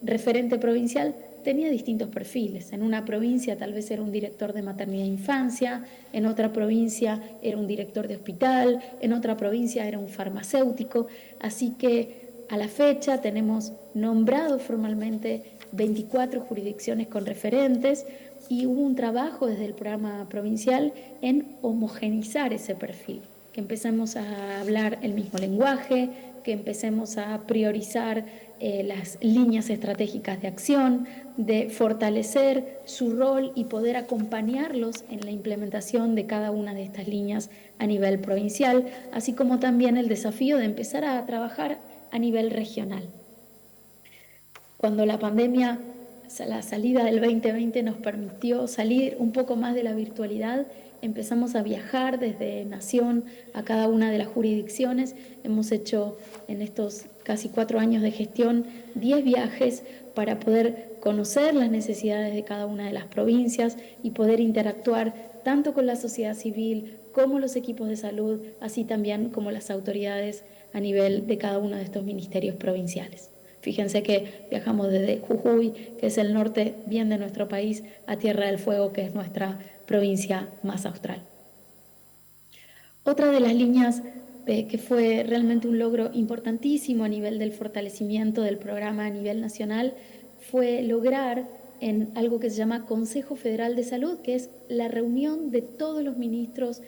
referente provincial tenía distintos perfiles. En una provincia tal vez era un director de maternidad e infancia, en otra provincia era un director de hospital, en otra provincia era un farmacéutico, así que a la fecha tenemos nombrado formalmente 24 jurisdicciones con referentes y hubo un trabajo desde el programa provincial en homogeneizar ese perfil, que empecemos a hablar el mismo lenguaje, que empecemos a priorizar las líneas estratégicas de acción, de fortalecer su rol y poder acompañarlos en la implementación de cada una de estas líneas a nivel provincial, así como también el desafío de empezar a trabajar a nivel regional. Cuando la pandemia, la salida del 2020 nos permitió salir un poco más de la virtualidad, empezamos a viajar desde Nación a cada una de las jurisdicciones. Hemos hecho en estos casi 4 años de gestión 10 viajes para poder conocer las necesidades de cada una de las provincias y poder interactuar tanto con la sociedad civil como los equipos de salud, así también como las autoridades a nivel de cada uno de estos ministerios provinciales. Fíjense que viajamos desde Jujuy, que es el norte bien de nuestro país, a Tierra del Fuego, que es nuestra provincia más austral. Otra de las líneas que fue realmente un logro importantísimo a nivel del fortalecimiento del programa a nivel nacional fue lograr en algo que se llama Consejo Federal de Salud, que es la reunión de todos los ministros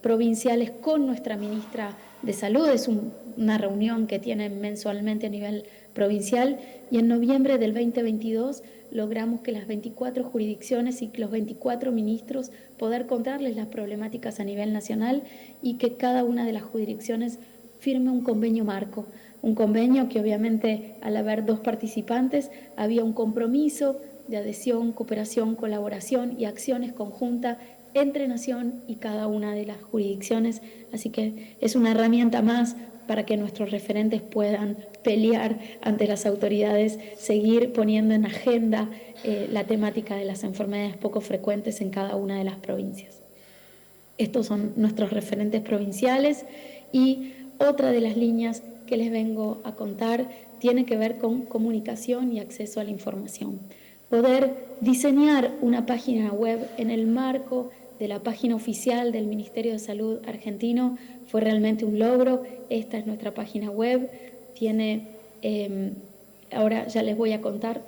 provinciales con nuestra ministra de Salud. Es una reunión que tienen mensualmente a nivel provincial y en noviembre del 2022 logramos que las 24 jurisdicciones y los 24 ministros poder contarles las problemáticas a nivel nacional y que cada una de las jurisdicciones firme un convenio marco, un convenio que obviamente al haber 2 participantes había un compromiso de adhesión, cooperación, colaboración y acciones conjuntas entre Nación y cada una de las jurisdicciones, así que es una herramienta más para que nuestros referentes puedan pelear ante las autoridades, seguir poniendo en agenda la temática de las enfermedades poco frecuentes en cada una de las provincias. Estos son nuestros referentes provinciales y otra de las líneas que les vengo a contar tiene que ver con comunicación y acceso a la información. Poder diseñar una página web en el marco de la página oficial del Ministerio de Salud argentino fue realmente un logro. Esta es nuestra página web. Tiene, ahora ya les voy a contar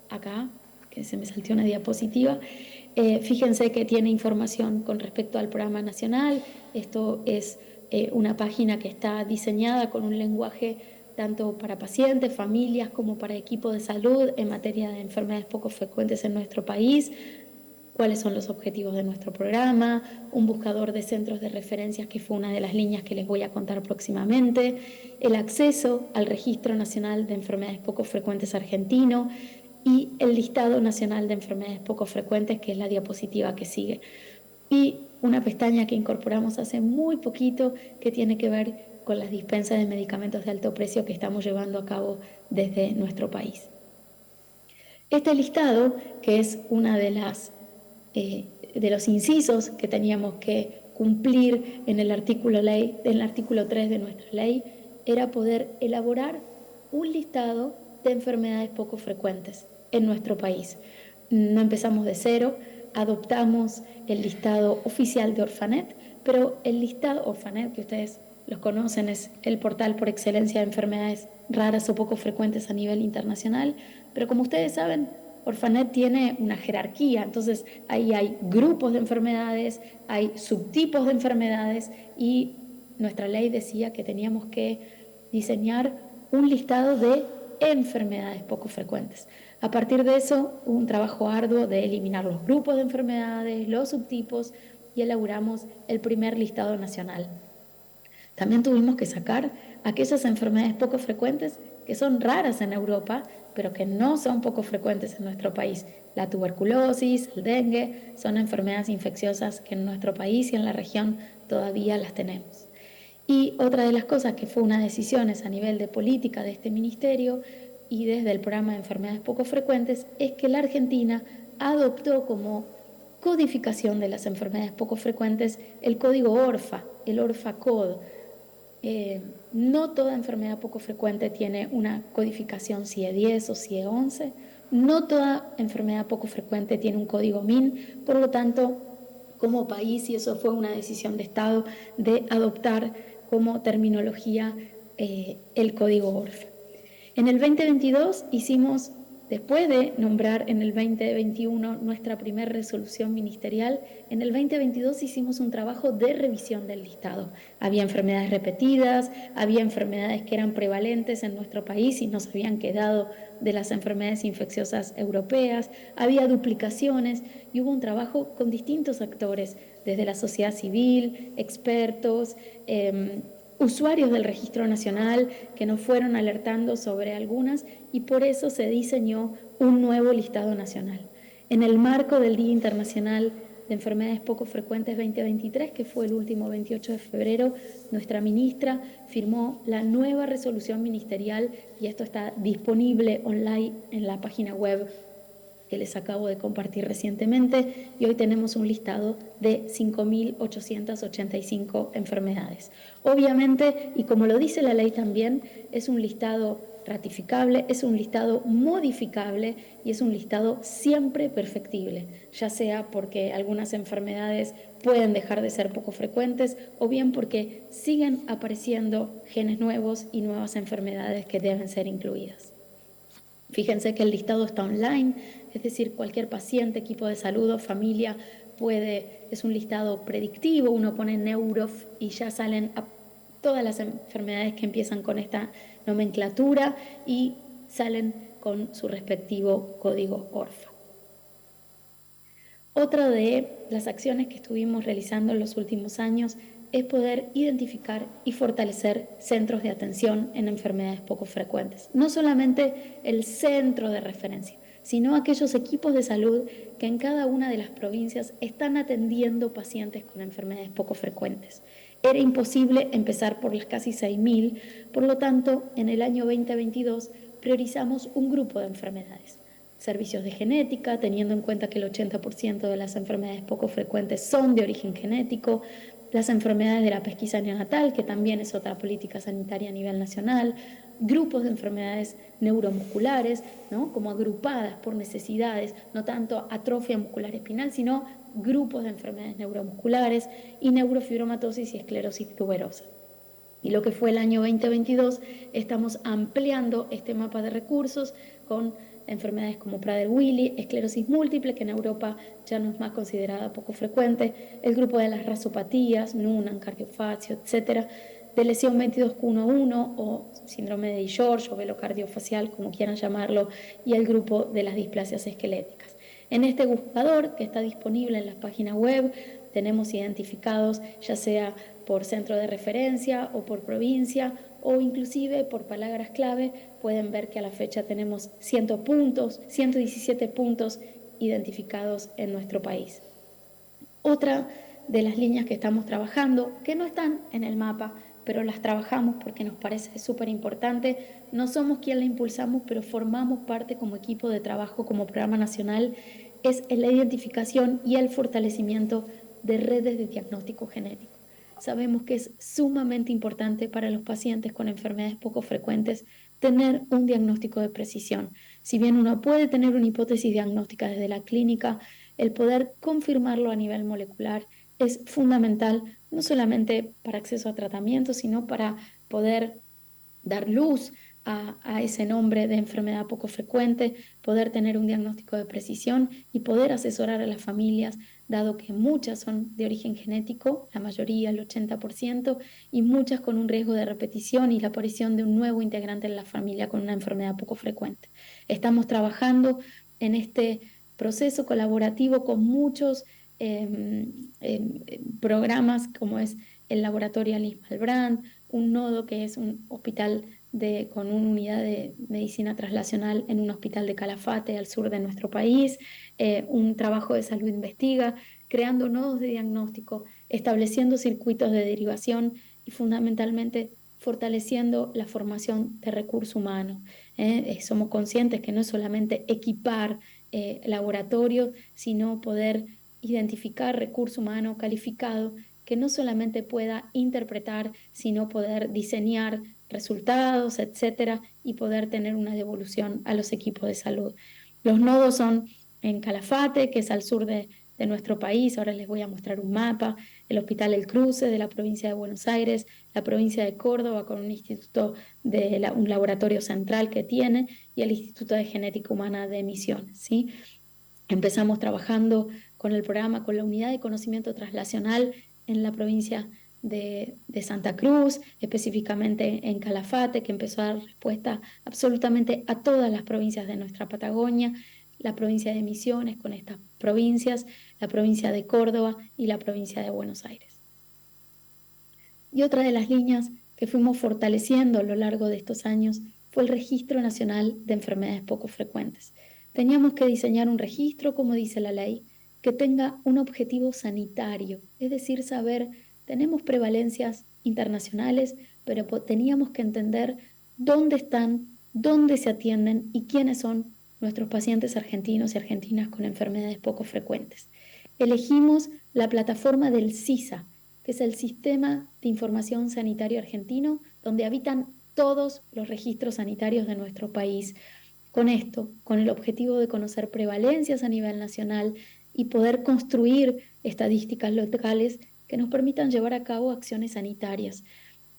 acá, que se me saltó una diapositiva. Fíjense que tiene información con respecto al programa nacional. Esto es una página que está diseñada con un lenguaje tanto para pacientes, familias, como para equipos de salud en materia de enfermedades poco frecuentes en nuestro país, cuáles son los objetivos de nuestro programa, un buscador de centros de referencias, que fue una de las líneas que les voy a contar próximamente, el acceso al Registro Nacional de Enfermedades Poco Frecuentes argentino y el listado nacional de enfermedades poco frecuentes, que es la diapositiva que sigue. Y una pestaña que incorporamos hace muy poquito que tiene que ver con las dispensas de medicamentos de alto precio que estamos llevando a cabo desde nuestro país. Este listado, que es una de los incisos que teníamos que cumplir en el artículo 3 de nuestra ley, era poder elaborar un listado de enfermedades poco frecuentes. en nuestro país. No empezamos de cero, adoptamos el listado oficial de Orphanet, pero el listado Orphanet, que ustedes los conocen, es el portal por excelencia de enfermedades raras o poco frecuentes a nivel internacional, pero como ustedes saben, Orphanet tiene una jerarquía, entonces ahí hay grupos de enfermedades, hay subtipos de enfermedades y nuestra ley decía que teníamos que diseñar un listado de enfermedades poco frecuentes. A partir de eso, hubo un trabajo arduo de eliminar los grupos de enfermedades, los subtipos y elaboramos el primer listado nacional. También tuvimos que sacar aquellas enfermedades poco frecuentes que son raras en Europa, pero que no son poco frecuentes en nuestro país. La tuberculosis, el dengue, son enfermedades infecciosas que en nuestro país y en la región todavía las tenemos. Y otra de las cosas que fue una decisión a nivel de política de este ministerio y desde el programa de enfermedades poco frecuentes es que la Argentina adoptó como codificación de las enfermedades poco frecuentes el código ORFA, el ORFA Code. No toda enfermedad poco frecuente tiene una codificación CIE 10 o CIE 11, no toda enfermedad poco frecuente tiene un código MIN, por lo tanto, como país, y eso fue una decisión de Estado, de adoptar como terminología el código ORFA. En el 2022 hicimos, después de nombrar en el 2021 nuestra primera resolución ministerial, en el 2022 hicimos un trabajo de revisión del listado. Había enfermedades repetidas, había enfermedades que eran prevalentes en nuestro país y nos habían quedado de las enfermedades infecciosas europeas, había duplicaciones y hubo un trabajo con distintos actores, desde la sociedad civil, expertos, usuarios del Registro Nacional que nos fueron alertando sobre algunas y por eso se diseñó un nuevo listado nacional. En el marco del Día Internacional de Enfermedades Poco Frecuentes 2023, que fue el último 28 de febrero, nuestra ministra firmó la nueva resolución ministerial y esto está disponible online en la página web que les acabo de compartir recientemente, y hoy tenemos un listado de 5.885 enfermedades. Obviamente, y como lo dice la ley también, es un listado ratificable, es un listado modificable y es un listado siempre perfectible, ya sea porque algunas enfermedades pueden dejar de ser poco frecuentes o bien porque siguen apareciendo genes nuevos y nuevas enfermedades que deben ser incluidas. Fíjense que el listado está online, es decir, cualquier paciente, equipo de salud o familia es un listado predictivo, uno pone Neurof y ya salen todas las enfermedades que empiezan con esta nomenclatura y salen con su respectivo código ORFA. Otra de las acciones que estuvimos realizando en los últimos años es poder identificar y fortalecer centros de atención en enfermedades poco frecuentes. No solamente el centro de referencia, sino aquellos equipos de salud que en cada una de las provincias están atendiendo pacientes con enfermedades poco frecuentes. Era imposible empezar por las casi 6.000, por lo tanto, en el año 2022 priorizamos un grupo de enfermedades. Servicios de genética, teniendo en cuenta que el 80% de las enfermedades poco frecuentes son de origen genético, las enfermedades de la pesquisa neonatal, que también es otra política sanitaria a nivel nacional, grupos de enfermedades neuromusculares, ¿no? Como agrupadas por necesidades, no tanto atrofia muscular espinal, sino grupos de enfermedades neuromusculares y neurofibromatosis y esclerosis tuberosa. Y lo que fue el año 2022, estamos ampliando este mapa de recursos con enfermedades como Prader-Willi, esclerosis múltiple, que en Europa ya no es más considerada poco frecuente, el grupo de las rasopatías, Noonan, cardiofacio, etcétera, de lesión 22q11 o síndrome de George o velocardiofacial, como quieran llamarlo, y el grupo de las displasias esqueléticas. En este buscador, que está disponible en la página web, tenemos identificados ya sea por centro de referencia o por provincia o inclusive por palabras clave. Pueden ver que a la fecha tenemos 117 puntos identificados en nuestro país. Otra de las líneas que estamos trabajando, que no están en el mapa, pero las trabajamos porque nos parece súper importante. No somos quien la impulsamos, pero formamos parte como equipo de trabajo, como programa nacional, es la identificación y el fortalecimiento de redes de diagnóstico genético. sabemos que es sumamente importante para los pacientes con enfermedades poco frecuentes tener un diagnóstico de precisión. Si bien uno puede tener una hipótesis diagnóstica desde la clínica, el poder confirmarlo a nivel molecular es fundamental, no solamente para acceso a tratamiento, sino para poder dar luz a ese nombre de enfermedad poco frecuente, poder tener un diagnóstico de precisión y poder asesorar a las familias, dado que muchas son de origen genético, la mayoría, el 80%, y muchas con un riesgo de repetición y la aparición de un nuevo integrante en la familia con una enfermedad poco frecuente. Estamos trabajando en este proceso colaborativo con muchos programas como es el laboratorio Alice Malbrand, un nodo que es un hospital con una unidad de medicina translacional en un hospital de Calafate, al sur de nuestro país, un trabajo de salud investiga, creando nodos de diagnóstico, estableciendo circuitos de derivación y fundamentalmente fortaleciendo la formación de recurso humano. Somos conscientes que no es solamente equipar laboratorios, sino poder identificar recurso humano calificado que no solamente pueda interpretar, sino poder diseñar resultados, etcétera, y poder tener una devolución a los equipos de salud. Los nodos son en Calafate, que es al sur de nuestro país. Ahora les voy a mostrar un mapa. El Hospital El Cruce de la provincia de Buenos Aires, la provincia de Córdoba con un instituto un laboratorio central que tiene, y el Instituto de Genética Humana de Misiones, ¿sí? Empezamos trabajando con el programa, con la unidad de conocimiento translacional en la provincia de Santa Cruz, específicamente en Calafate, que empezó a dar respuesta absolutamente a todas las provincias de nuestra Patagonia, la provincia de Misiones con estas provincias, la provincia de Córdoba y la provincia de Buenos Aires. Y otra de las líneas que fuimos fortaleciendo a lo largo de estos años fue el Registro Nacional de Enfermedades Poco Frecuentes. Teníamos que diseñar un registro, como dice la ley, que tenga un objetivo sanitario, es decir, saber, tenemos prevalencias internacionales, pero teníamos que entender dónde están, dónde se atienden y quiénes son nuestros pacientes argentinos y argentinas con enfermedades poco frecuentes. Elegimos la plataforma del SISA, que es el Sistema de Información Sanitario Argentino, donde habitan todos los registros sanitarios de nuestro país. Con esto, con el objetivo de conocer prevalencias a nivel nacional y poder construir estadísticas locales que nos permitan llevar a cabo acciones sanitarias.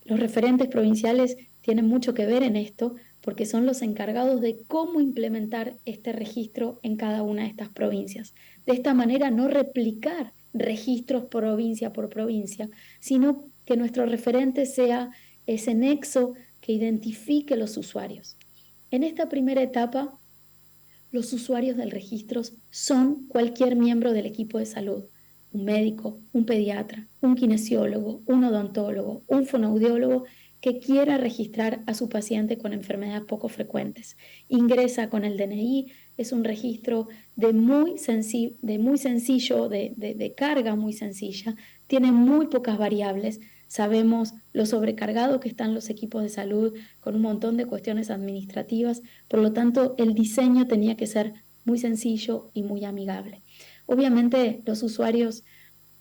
Los referentes provinciales tienen mucho que ver en esto porque son los encargados de cómo implementar este registro en cada una de estas provincias. De esta manera, no replicar registros provincia por provincia, sino que nuestro referente sea ese nexo que identifique los usuarios. En esta primera etapa, los usuarios del registro son cualquier miembro del equipo de salud, un médico, un pediatra, un kinesiólogo, un odontólogo, un fonoaudiólogo que quiera registrar a su paciente con enfermedades poco frecuentes. Ingresa con el DNI, es un registro de carga muy sencilla, tiene muy pocas variables. Sabemos lo sobrecargado que están los equipos de salud con un montón de cuestiones administrativas, por lo tanto el diseño tenía que ser muy sencillo y muy amigable. Obviamente los usuarios,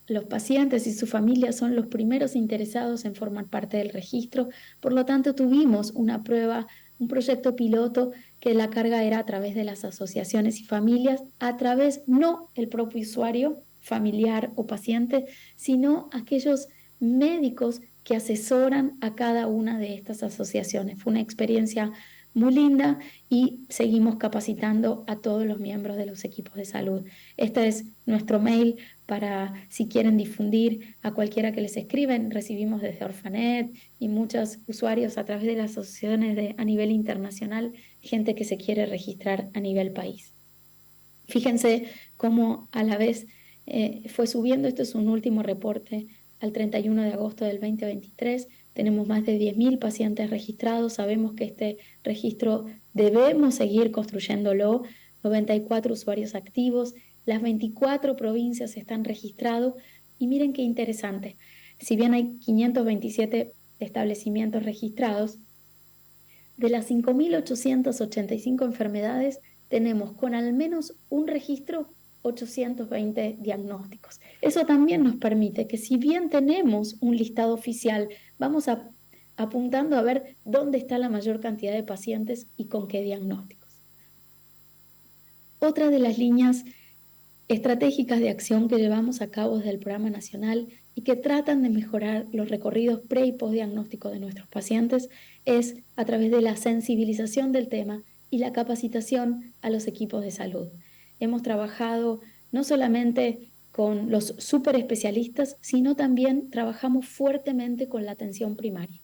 los pacientes y sus familias son los primeros interesados en formar parte del registro, por lo tanto tuvimos una prueba, un proyecto piloto que la carga era a través de las asociaciones y familias, a través no el propio usuario, familiar o paciente, sino aquellos médicos que asesoran a cada una de estas asociaciones. Fue una experiencia muy linda y seguimos capacitando a todos los miembros de los equipos de salud. Este es nuestro mail para si quieren difundir a cualquiera que les escriben. Recibimos desde Orphanet y muchos usuarios a través de las asociaciones a nivel internacional, gente que se quiere registrar a nivel país. Fíjense cómo a la vez fue subiendo. Esto es un último reporte al 31 de agosto del 2023. Tenemos más de 10.000 pacientes registrados. Sabemos que este registro debemos seguir construyéndolo. 94 usuarios activos. Las 24 provincias están registrados. Y miren qué interesante. Si bien hay 527 establecimientos registrados, de las 5.885 enfermedades, tenemos con al menos un registro 820 diagnósticos. Eso también nos permite que, si bien tenemos un listado oficial, vamos apuntando a ver dónde está la mayor cantidad de pacientes y con qué diagnósticos. Otra de las líneas estratégicas de acción que llevamos a cabo desde el Programa Nacional y que tratan de mejorar los recorridos pre- y postdiagnósticos de nuestros pacientes es a través de la sensibilización del tema y la capacitación a los equipos de salud. Hemos trabajado no solamente con los superespecialistas, sino también trabajamos fuertemente con la atención primaria.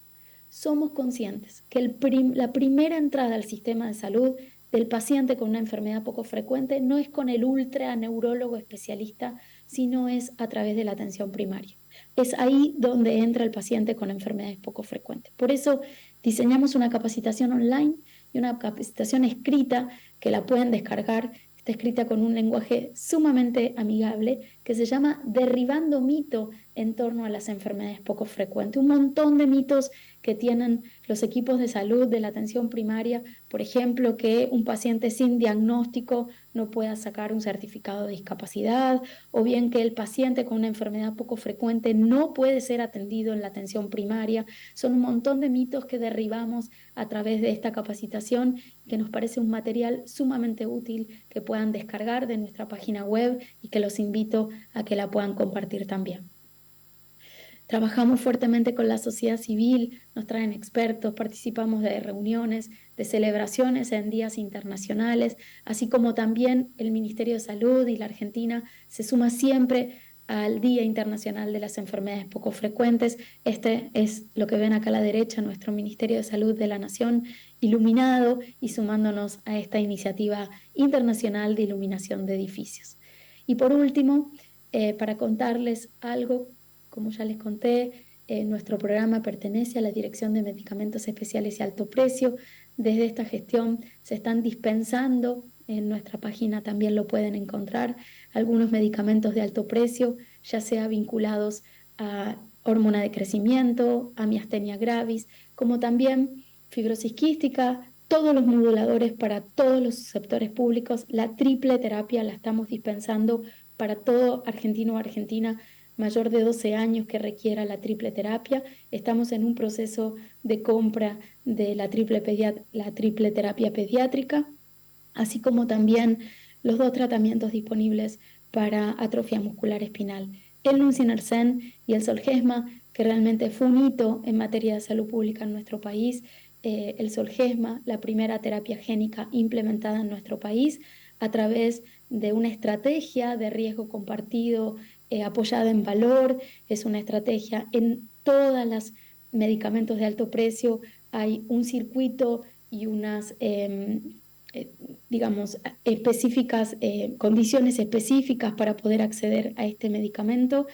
Somos conscientes que la primera entrada al sistema de salud del paciente con una enfermedad poco frecuente no es con el ultraneurólogo especialista, sino es a través de la atención primaria. Es ahí donde entra el paciente con enfermedades poco frecuentes. Por eso diseñamos una capacitación online y una capacitación escrita que la pueden descargar. Está escrita con un lenguaje sumamente amigable que se llama Derribando mito en torno a las enfermedades poco frecuentes. Un montón de mitos que tienen los equipos de salud de la atención primaria, por ejemplo, que un paciente sin diagnóstico no pueda sacar un certificado de discapacidad, o bien que el paciente con una enfermedad poco frecuente no puede ser atendido en la atención primaria. Son un montón de mitos que derribamos a través de esta capacitación, que nos parece un material sumamente útil que puedan descargar de nuestra página web y que los invito a que la puedan compartir también. Trabajamos fuertemente con la sociedad civil, nos traen expertos, participamos de reuniones, de celebraciones en días internacionales, así como también el Ministerio de Salud y la Argentina se suma siempre al Día Internacional de las Enfermedades Poco Frecuentes. Este es lo que ven acá a la derecha, nuestro Ministerio de Salud de la Nación, iluminado y sumándonos a esta iniciativa internacional de iluminación de edificios. Y por último, para contarles algo, como ya les conté, nuestro programa pertenece a la Dirección de Medicamentos Especiales y Alto Precio. Desde esta gestión se están dispensando, en nuestra página también lo pueden encontrar, algunos medicamentos de alto precio, ya sea vinculados a hormona de crecimiento, a miastenia gravis, como también fibrosis quística, todos los moduladores para todos los sectores públicos. La triple terapia la estamos dispensando para todo argentino o argentina mayor de 12 años que requiera la triple terapia. Estamos en un proceso de compra de la triple terapia pediátrica, así como también los 2 tratamientos disponibles para atrofia muscular espinal, el Nusinersen y el Zolgensma, que realmente fue un hito en materia de salud pública en nuestro país. El Zolgensma, la primera terapia génica implementada en nuestro país a través de una estrategia de riesgo compartido apoyada en valor. Es una estrategia en todos los medicamentos de alto precio. Hay un circuito y unas digamos, específicas, condiciones específicas para poder acceder a este medicamento,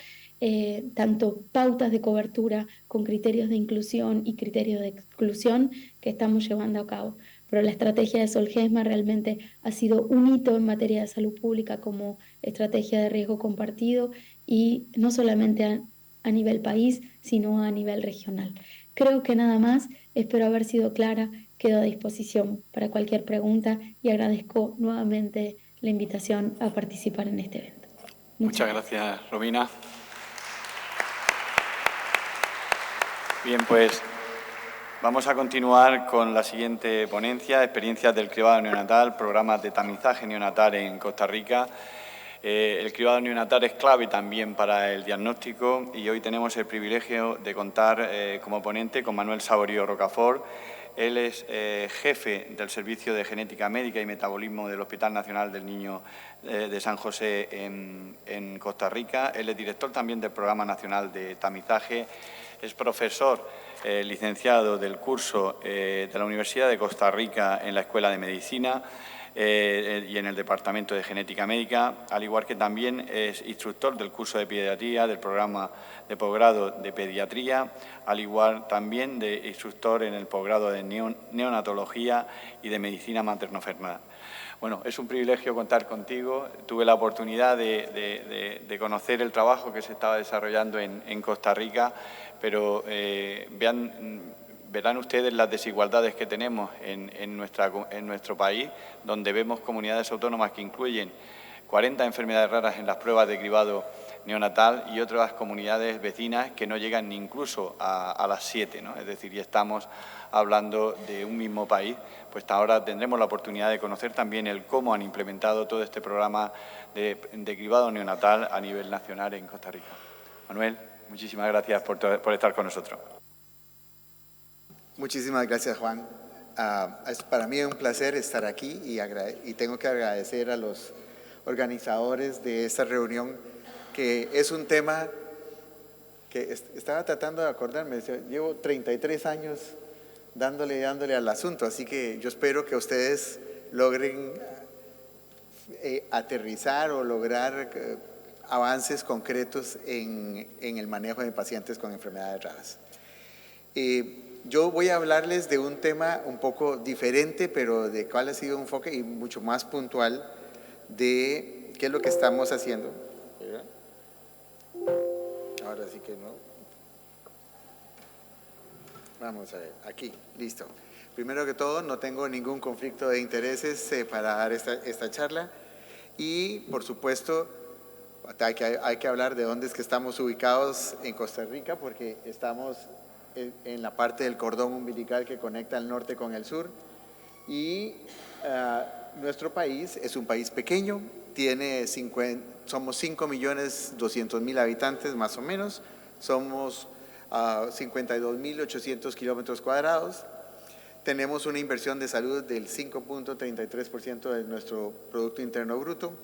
tanto pautas de cobertura con criterios de inclusión y criterios de exclusión que estamos llevando a cabo. Pero la estrategia de Zolgensma realmente ha sido un hito en materia de salud pública como estrategia de riesgo compartido, y no solamente a nivel país, sino a nivel regional. Creo que nada más, espero haber sido clara. Quedo a disposición para cualquier pregunta y agradezco nuevamente la invitación a participar en este evento. Muchas gracias, Romina. Bien, pues vamos a continuar con la siguiente ponencia, experiencias del cribado neonatal, programas de tamizaje neonatal en Costa Rica. El cribado neonatal es clave también para el diagnóstico y hoy tenemos el privilegio de contar como ponente con Manuel Saborío Rocafort. Él es jefe del Servicio de Genética Médica y Metabolismo del Hospital Nacional del Niño de San José en Costa Rica. Él es director también del Programa Nacional de Tamizaje. Es profesor licenciado del curso de la Universidad de Costa Rica en la Escuela de Medicina y en el Departamento de Genética Médica, al igual que también es instructor del curso de pediatría, del programa de posgrado de pediatría, al igual también de instructor en el posgrado de neonatología y de medicina materno-fetal. Bueno, es un privilegio contar contigo. Tuve la oportunidad de conocer el trabajo que se estaba desarrollando en Costa Rica, pero verán ustedes las desigualdades que tenemos en nuestro país, donde vemos comunidades autónomas que incluyen 40 enfermedades raras en las pruebas de cribado neonatal y otras comunidades vecinas que no llegan ni incluso a las 7, ¿no? Es decir, ya estamos hablando de un mismo país, pues ahora tendremos la oportunidad de conocer también el cómo han implementado todo este programa de cribado neonatal a nivel nacional en Costa Rica. Manuel, muchísimas gracias por estar con nosotros. Muchísimas gracias, Juan. Es para mí un placer estar aquí y tengo que agradecer a los organizadores de esta reunión, que es un tema que estaba tratando de acordarme. Llevo 33 años dándole al asunto, así que yo espero que ustedes logren aterrizar o lograr avances concretos en el manejo de pacientes con enfermedades raras. Yo voy a hablarles de un tema un poco diferente, pero de cuál ha sido un enfoque y mucho más puntual de qué es lo que estamos haciendo. Ahora sí que no. Vamos a ver, aquí, listo. Primero que todo, no tengo ningún conflicto de intereses para dar esta charla y, por supuesto, hay que hablar de dónde es que estamos ubicados en Costa Rica, porque estamos en la parte del cordón umbilical que conecta el norte con el sur y nuestro país es un país pequeño, somos 5.200.000 habitantes más o menos, somos 52.800 kilómetros cuadrados, tenemos una inversión de salud del 5.33% de nuestro Producto Interno Bruto,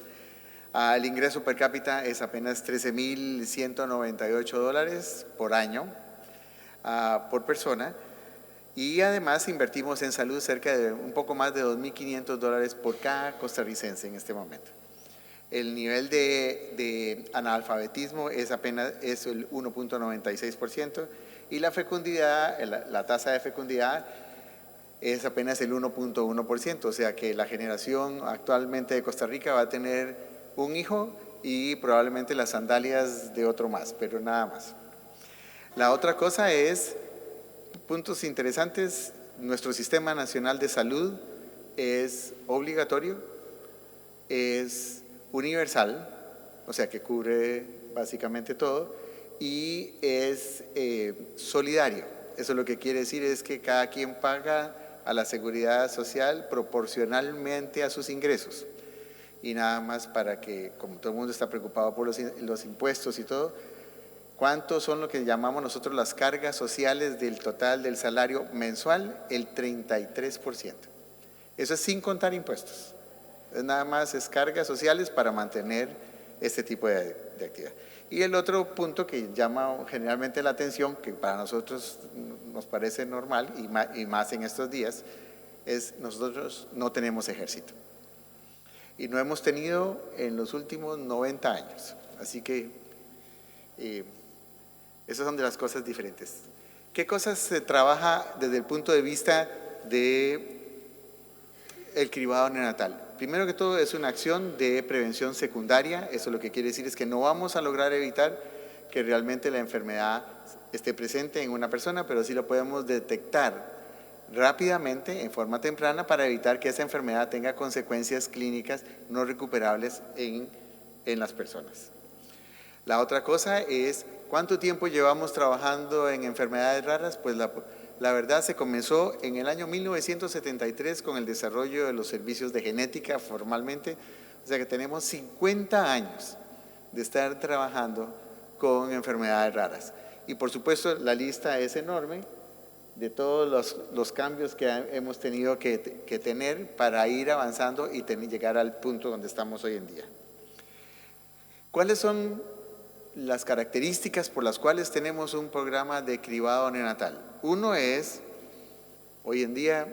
el ingreso per cápita es apenas $13.198 por año por persona, y además invertimos en salud cerca de un poco más de $2.500 por cada costarricense en este momento. El nivel de analfabetismo es el 1.96% y la fecundidad, la tasa de fecundidad es apenas el 1.1%, o sea que la generación actualmente de Costa Rica va a tener un hijo y probablemente las sandalias de otro más, pero nada más. La otra cosa es, puntos interesantes, nuestro Sistema Nacional de Salud es obligatorio, es universal, o sea que cubre básicamente todo, y es solidario. Eso lo que quiere decir es que cada quien paga a la seguridad social proporcionalmente a sus ingresos. Y nada más para que, como todo el mundo está preocupado por los impuestos y todo, ¿cuántos son lo que llamamos nosotros las cargas sociales del total del salario mensual? El 33%. Eso es sin contar impuestos. Nada más es cargas sociales para mantener este tipo de actividad. Y el otro punto que llama generalmente la atención, que para nosotros nos parece normal y más en estos días, es nosotros no tenemos ejército. Y no hemos tenido en los últimos 90 años. Así que esas son de las cosas diferentes. ¿Qué cosas se trabaja desde el punto de vista de el cribado neonatal? Primero que todo es una acción de prevención secundaria. Eso lo que quiere decir es que no vamos a lograr evitar que realmente la enfermedad esté presente en una persona, pero sí lo podemos detectar rápidamente, en forma temprana, para evitar que esa enfermedad tenga consecuencias clínicas no recuperables en las personas. La otra cosa es, ¿cuánto tiempo llevamos trabajando en enfermedades raras? Pues la verdad se comenzó en el año 1973 con el desarrollo de los servicios de genética formalmente, o sea que tenemos 50 años de estar trabajando con enfermedades raras. Y por supuesto la lista es enorme de todos los cambios que hemos tenido que tener para ir avanzando y llegar al punto donde estamos hoy en día. ¿Cuáles son las características por las cuales tenemos un programa de cribado neonatal? Uno es, hoy en día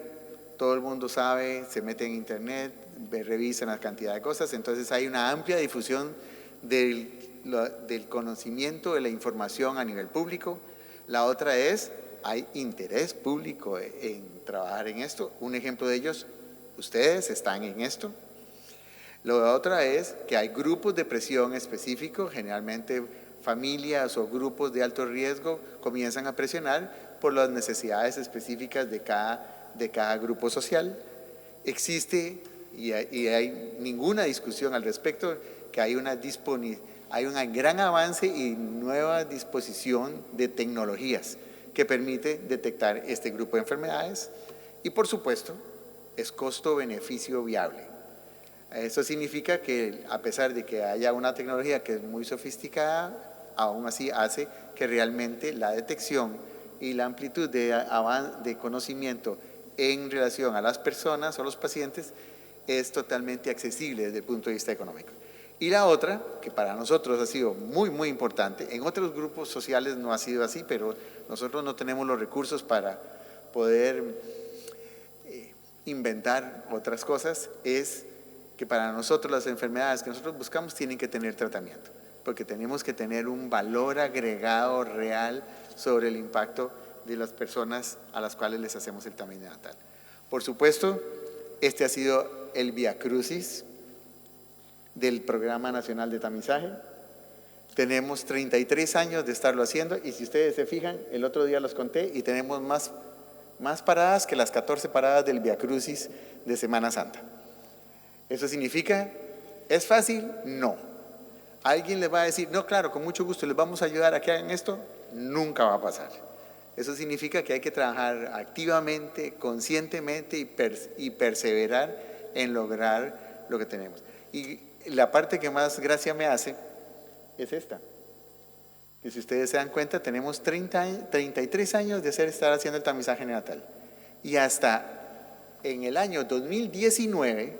todo el mundo sabe, se mete en internet, revisan la cantidad de cosas, entonces hay una amplia difusión del conocimiento, de la información a nivel público. La otra es, hay interés público en trabajar en esto. Un ejemplo de ellos, ustedes están en esto. La otra es que hay grupos de presión específicos, generalmente familias o grupos de alto riesgo comienzan a presionar por las necesidades específicas de cada grupo social. Existe y hay ninguna discusión al respecto, que hay una gran avance y nueva disposición de tecnologías que permite detectar este grupo de enfermedades y, por supuesto, es costo-beneficio viable. Eso significa que, a pesar de que haya una tecnología que es muy sofisticada, aún así hace que realmente la detección y la amplitud de conocimiento en relación a las personas o los pacientes es totalmente accesible desde el punto de vista económico. Y la otra, que para nosotros ha sido muy, muy importante, en otros grupos sociales no ha sido así, pero nosotros no tenemos los recursos para poder inventar otras cosas, es que para nosotros las enfermedades que nosotros buscamos tienen que tener tratamiento, porque tenemos que tener un valor agregado real sobre el impacto de las personas a las cuales les hacemos el tamiz neonatal. Por supuesto, este ha sido el viacrucis del Programa Nacional de Tamizaje. Tenemos 33 años de estarlo haciendo y si ustedes se fijan, el otro día los conté y tenemos más paradas que las 14 paradas del viacrucis de Semana Santa. ¿Eso significa? ¿Es fácil? No. ¿Alguien les va a decir, no, claro, con mucho gusto les vamos a ayudar a que hagan esto? Nunca va a pasar. Eso significa que hay que trabajar activamente, conscientemente y perseverar en lograr lo que tenemos. Y la parte que más gracia me hace es esta, que si ustedes se dan cuenta, tenemos 33 años de estar haciendo el tamizaje neonatal. Y hasta en el año 2019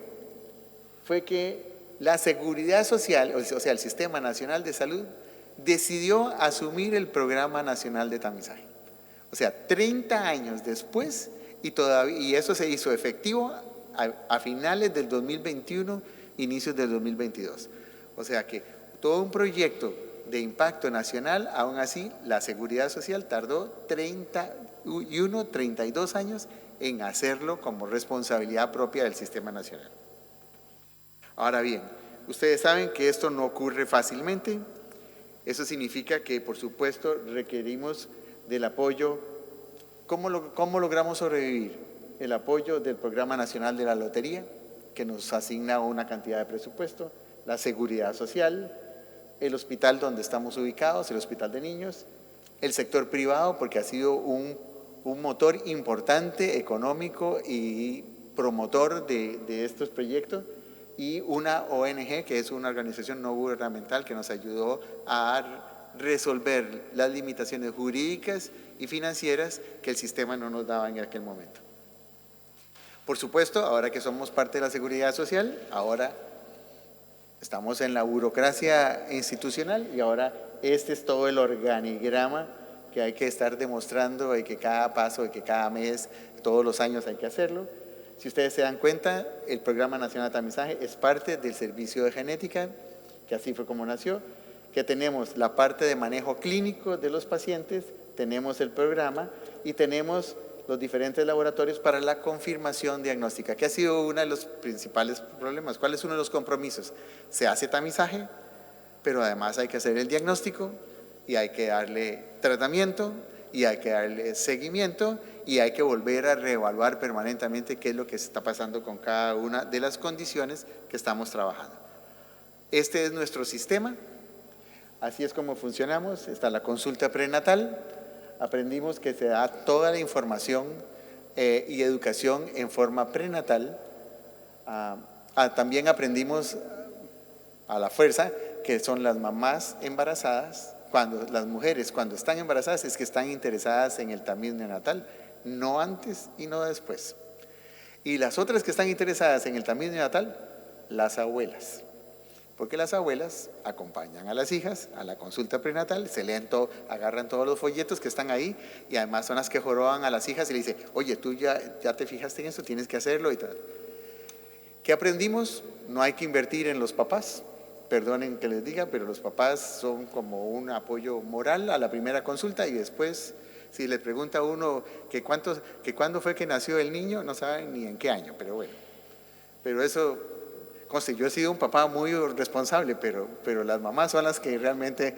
fue que la Seguridad Social, o sea, el Sistema Nacional de Salud, decidió asumir el Programa Nacional de Tamizaje. O sea, 30 años después, y eso se hizo efectivo a finales del 2021, inicios del 2022. O sea que todo un proyecto de impacto nacional, aún así la Seguridad Social tardó 32 años en hacerlo como responsabilidad propia del Sistema Nacional. Ahora bien, ustedes saben que esto no ocurre fácilmente. Eso significa que, por supuesto, requerimos del apoyo. ¿Cómo logramos sobrevivir? El apoyo del Programa Nacional de la Lotería, que nos asigna una cantidad de presupuesto, la Seguridad Social, el hospital donde estamos ubicados, el Hospital de Niños, el sector privado, porque ha sido un motor importante, económico y promotor de estos proyectos, y una ONG, que es una organización no gubernamental que nos ayudó a resolver las limitaciones jurídicas y financieras que el sistema no nos daba en aquel momento. Por supuesto, ahora que somos parte de la Seguridad Social, ahora estamos en la burocracia institucional y ahora este es todo el organigrama que hay que estar demostrando de que cada paso, de que cada mes, todos los años hay que hacerlo. Si ustedes se dan cuenta, el Programa Nacional de Tamizaje es parte del Servicio de Genética, que así fue como nació, que tenemos la parte de manejo clínico de los pacientes, tenemos el programa y tenemos los diferentes laboratorios para la confirmación diagnóstica, que ha sido uno de los principales problemas. ¿Cuál es uno de los compromisos? Se hace tamizaje, pero además hay que hacer el diagnóstico y hay que darle tratamiento y hay que darle seguimiento y hay que volver a reevaluar permanentemente qué es lo que está pasando con cada una de las condiciones que estamos trabajando. Este es nuestro sistema, así es como funcionamos. Está la consulta prenatal, aprendimos que se da toda la información y educación en forma prenatal. También aprendimos a la fuerza que son las mamás embarazadas. Las mujeres cuando están embarazadas es que están interesadas en el tamiz neonatal, no antes y no después. Y las otras que están interesadas en el tamiz neonatal, las abuelas, porque las abuelas acompañan a las hijas a la consulta prenatal, se leen todo, agarran todos los folletos que están ahí y además son las que joroban a las hijas y le dicen, oye, tú ya te fijaste en eso, tienes que hacerlo y tal. ¿Qué aprendimos? No hay que invertir en los papás. Perdonen que les diga, pero los papás son como un apoyo moral a la primera consulta y después, si le pregunta a uno que cuándo fue que nació el niño, no saben ni en qué año, pero bueno. Pero eso, conste, yo he sido un papá muy responsable, pero las mamás son las que realmente,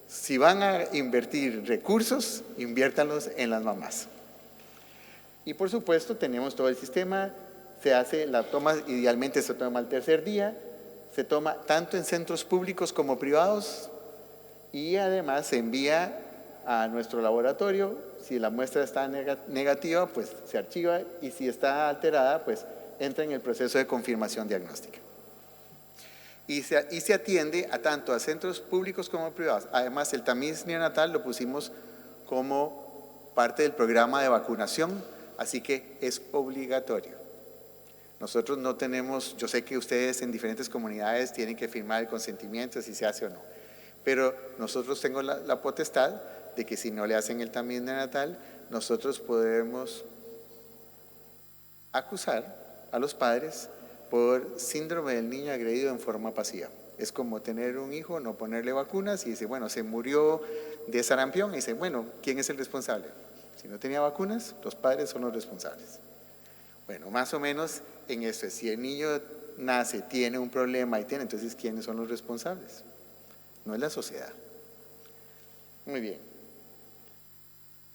si van a invertir recursos, inviértanlos en las mamás. Y por supuesto tenemos todo el sistema se hace la toma, idealmente se toma al tercer día, se toma tanto en centros públicos como privados y además se envía a nuestro laboratorio. Si la muestra está negativa, pues se archiva, y si está alterada, pues entra en el proceso de confirmación diagnóstica. Y se atiende a tanto a centros públicos como privados. Además, el tamiz neonatal lo pusimos como parte del programa de vacunación, así que es obligatorio. Nosotros no tenemos, yo sé que ustedes en diferentes comunidades tienen que firmar el consentimiento si se hace o no, pero nosotros tenemos la potestad de que si no le hacen el tamiz neonatal, nosotros podemos acusar a los padres por síndrome del niño agredido en forma pasiva. Es como tener un hijo, no ponerle vacunas y dice, bueno, se murió de sarampión, y dice, bueno, ¿quién es el responsable? Si no tenía vacunas, los padres son los responsables. Bueno, más o menos en esto es, si el niño nace, tiene un problema y tiene, entonces ¿quiénes son los responsables? No es la sociedad. Muy bien.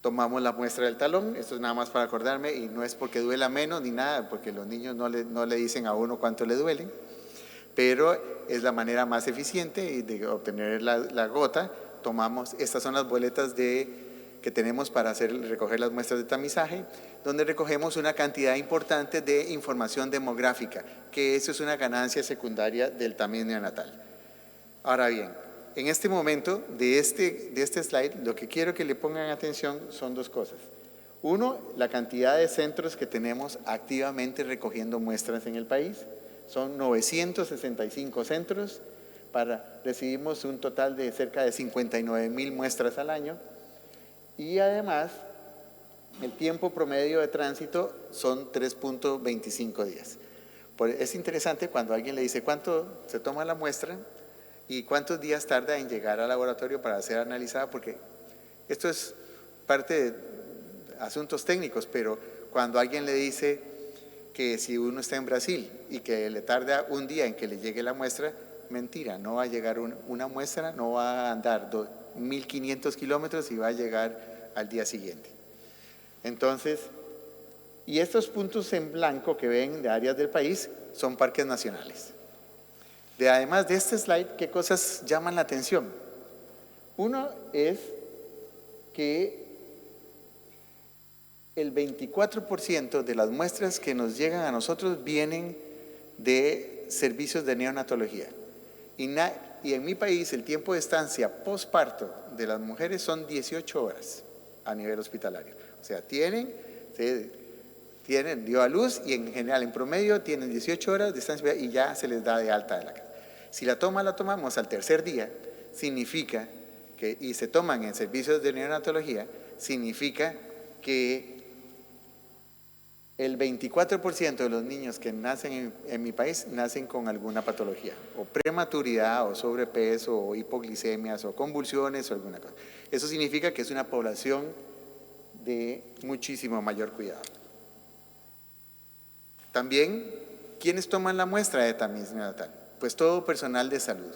Tomamos la muestra del talón, esto es nada más para acordarme, y no es porque duela menos ni nada, porque los niños no le dicen a uno cuánto le duelen, pero es la manera más eficiente de obtener la gota. Tomamos, estas son las boletas que tenemos para recoger las muestras de tamizaje, donde recogemos una cantidad importante de información demográfica, que eso es una ganancia secundaria del tamiz neonatal. Ahora bien, en este momento de este slide, lo que quiero que le pongan atención son dos cosas. Uno, la cantidad de centros que tenemos activamente recogiendo muestras en el país. Son 965 centros, recibimos un total de cerca de 59,000 muestras al año. Y además, el tiempo promedio de tránsito son 3.25 días. Es interesante cuando alguien le dice cuánto se toma la muestra y cuántos días tarda en llegar al laboratorio para ser analizada, porque esto es parte de asuntos técnicos, pero cuando alguien le dice que si uno está en Brasil y que le tarda un día en que le llegue la muestra, mentira, no va a llegar una muestra, no va a andar 1.500 kilómetros y va a llegar al día siguiente. Entonces, y estos puntos en blanco que ven de áreas del país son parques nacionales. Además de este slide, ¿qué cosas llaman la atención? Uno es que el 24% de las muestras que nos llegan a nosotros vienen de servicios de neonatología. Y en mi país el tiempo de estancia postparto de las mujeres son 18 horas a nivel hospitalario. O sea, dio a luz y en general, en promedio, tienen 18 horas de estancia y ya se les da de alta de la casa. Si la tomamos al tercer día, significa que, y se toman en servicios de neonatología, significa que el 24% de los niños que nacen en mi país nacen con alguna patología, o prematuridad, o sobrepeso, o hipoglicemias, o convulsiones, o alguna cosa. Eso significa que es una población de muchísimo mayor cuidado. También, ¿quiénes toman la muestra de tamiz neonatal? Pues todo personal de salud.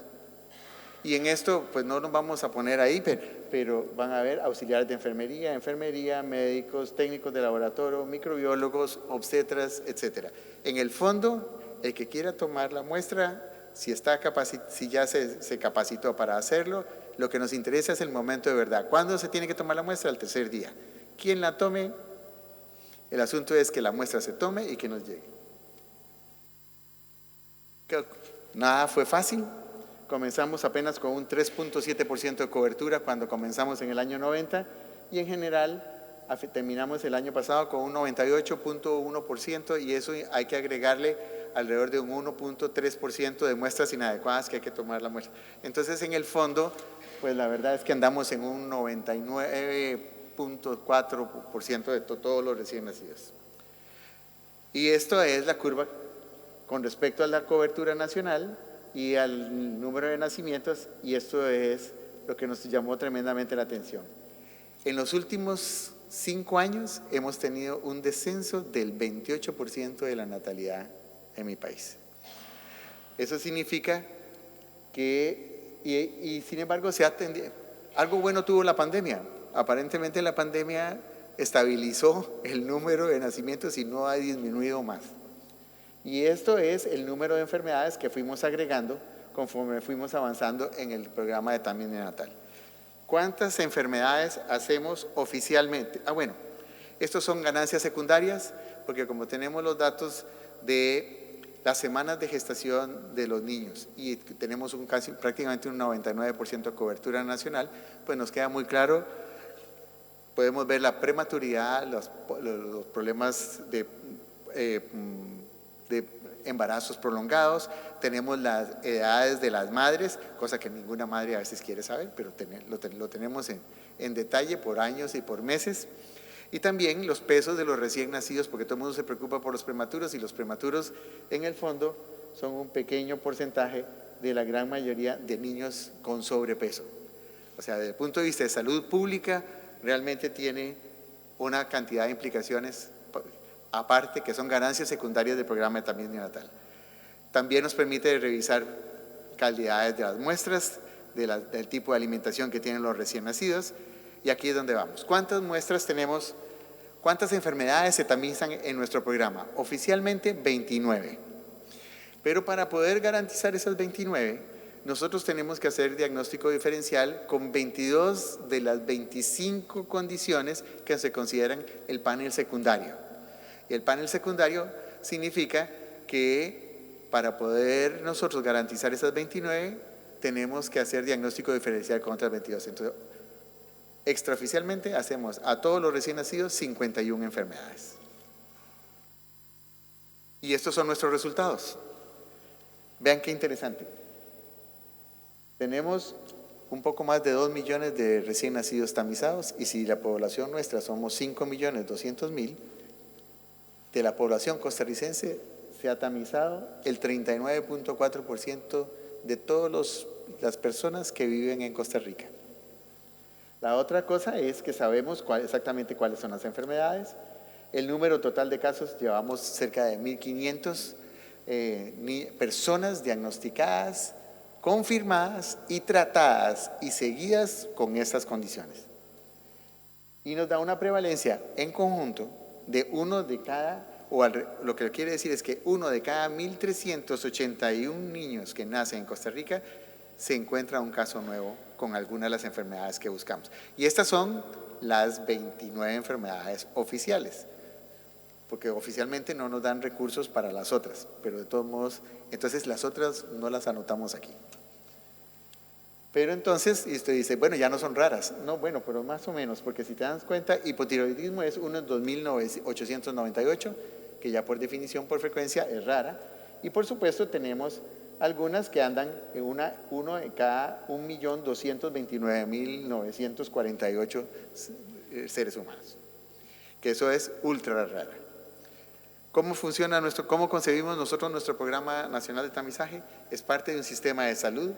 Y en esto, pues no nos vamos a poner ahí, pero van a haber auxiliares de enfermería, médicos, técnicos de laboratorio, microbiólogos, obstetras, etc. En el fondo, el que quiera tomar la muestra, si ya se capacitó para hacerlo, lo que nos interesa es el momento de verdad. ¿Cuándo se tiene que tomar la muestra? Al tercer día. ¿Quién la tome? El asunto es que la muestra se tome y que nos llegue. Nada fue fácil. Comenzamos apenas con un 3.7% de cobertura cuando comenzamos en el año 90 y en general terminamos el año pasado con un 98.1% y eso hay que agregarle alrededor de un 1.3% de muestras inadecuadas que hay que tomar la muestra. Entonces, en el fondo, pues la verdad es que andamos en un 99.4% de todos los recién nacidos. Y esto es la curva con respecto a la cobertura nacional y al número de nacimientos, y esto es lo que nos llamó tremendamente la atención. En los últimos 5 años hemos tenido un descenso del 28% de la natalidad en mi país. Eso significa que, y sin embargo, algo bueno tuvo la pandemia. Aparentemente la pandemia estabilizó el número de nacimientos y no ha disminuido más. Y esto es el número de enfermedades que fuimos agregando conforme fuimos avanzando en el programa de TAMIS neonatal. ¿Cuántas enfermedades hacemos oficialmente? Bueno, estos son ganancias secundarias, porque como tenemos los datos de las semanas de gestación de los niños y tenemos prácticamente un 99% de cobertura nacional, pues nos queda muy claro, podemos ver la prematuridad, los problemas de embarazos prolongados, tenemos las edades de las madres, cosa que ninguna madre a veces quiere saber, pero lo tenemos en detalle por años y por meses. Y también los pesos de los recién nacidos, porque todo el mundo se preocupa por los prematuros, y los prematuros en el fondo son un pequeño porcentaje de la gran mayoría de niños con sobrepeso. O sea, desde el punto de vista de salud pública, realmente tiene una cantidad de implicaciones aparte, que son ganancias secundarias del programa de TAMIS neonatal. También nos permite revisar calidades de las muestras, del tipo de alimentación que tienen los recién nacidos, y aquí es donde vamos. ¿Cuántas muestras tenemos? ¿Cuántas enfermedades se tamizan en nuestro programa? Oficialmente 29. Pero para poder garantizar esas 29, nosotros tenemos que hacer diagnóstico diferencial con 22 de las 25 condiciones que se consideran el panel secundario. Y el panel secundario significa que para poder nosotros garantizar esas 29, tenemos que hacer diagnóstico diferencial con otras 22. Entonces, extraoficialmente hacemos a todos los recién nacidos 51 enfermedades. Y estos son nuestros resultados. Vean qué interesante. Tenemos un poco más de 2 millones de recién nacidos tamizados, y si la población nuestra somos 5.200.000, de la población costarricense se ha tamizado el 39.4% de todas las personas que viven en Costa Rica. La otra cosa es que sabemos exactamente cuáles son las enfermedades. El número total de casos, llevamos cerca de 1.500 personas diagnosticadas, confirmadas y tratadas y seguidas con estas condiciones. Y nos da una prevalencia en conjunto de uno de cada, lo que quiere decir es que uno de cada 1.381 niños que nacen en Costa Rica se encuentra un caso nuevo con alguna de las enfermedades que buscamos. Y estas son las 29 enfermedades oficiales, porque oficialmente no nos dan recursos para las otras, pero de todos modos, entonces las otras no las anotamos aquí. Pero entonces, y usted dice, bueno, ya no son raras. No, bueno, pero más o menos, porque si te das cuenta, hipotiroidismo es uno en 2.898, que ya por definición, por frecuencia, es rara. Y por supuesto tenemos algunas que andan en uno de cada 1.229.948 seres humanos, que eso es ultra rara. ¿Cómo funciona cómo concebimos nosotros nuestro programa nacional de tamizaje? Es parte de un sistema de salud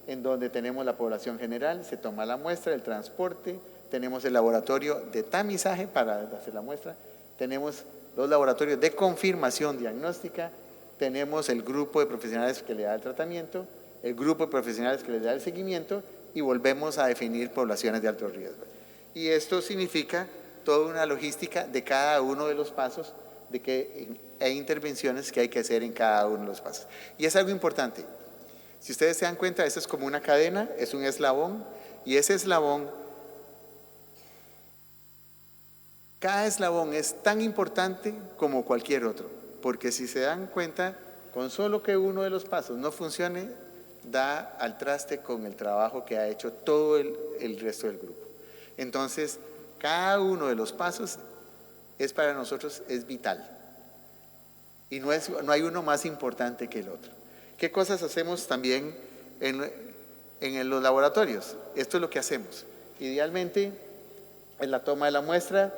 en donde tenemos la población general, se toma la muestra, el transporte, tenemos el laboratorio de tamizaje para hacer la muestra, tenemos los laboratorios de confirmación diagnóstica, tenemos el grupo de profesionales que le da el tratamiento, el grupo de profesionales que le da el seguimiento, y volvemos a definir poblaciones de alto riesgo. Y esto significa toda una logística de cada uno de los pasos e intervenciones que hay que hacer en cada uno de los pasos. Y es algo importante. Si ustedes se dan cuenta, esto es como una cadena, es un eslabón, y ese eslabón, cada eslabón es tan importante como cualquier otro, porque si se dan cuenta, con solo que uno de los pasos no funcione, da al traste con el trabajo que ha hecho todo el resto del grupo. Entonces, cada uno de los pasos para nosotros es vital, y no hay uno más importante que el otro. ¿Qué cosas hacemos también en los laboratorios? Esto es lo que hacemos. Idealmente, en la toma de la muestra,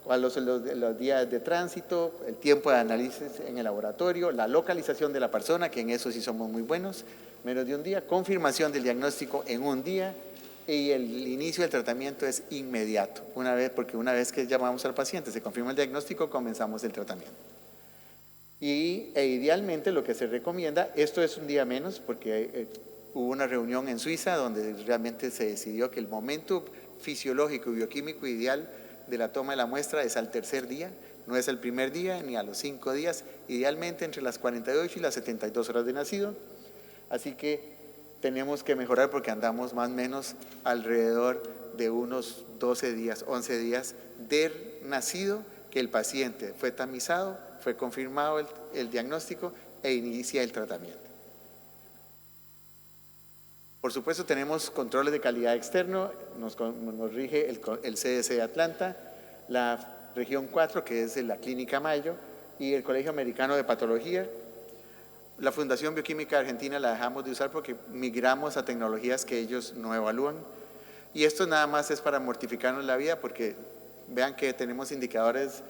los días de tránsito, el tiempo de análisis en el laboratorio, la localización de la persona, que en eso sí somos muy buenos, menos de un día, confirmación del diagnóstico en un día, y el inicio del tratamiento es inmediato, porque una vez que llamamos al paciente, se confirma el diagnóstico, comenzamos el tratamiento. E idealmente lo que se recomienda, esto es un día menos porque hubo una reunión en Suiza donde realmente se decidió que el momento fisiológico y bioquímico ideal de la toma de la muestra es al tercer día, No es el primer día ni a los 5 días, idealmente entre las 48 y las 72 horas de nacido. Así que tenemos que mejorar porque andamos más o menos alrededor de unos 12 días, 11 días de nacido que el paciente fue tamizado, fue confirmado el diagnóstico e inicia el tratamiento. Por supuesto tenemos controles de calidad externo, nos rige el CDC de Atlanta, la región 4 que es la Clínica Mayo y el Colegio Americano de Patología. La Fundación Bioquímica Argentina la dejamos de usar porque migramos a tecnologías que ellos no evalúan y esto nada más es para mortificarnos la vida porque vean que tenemos indicadores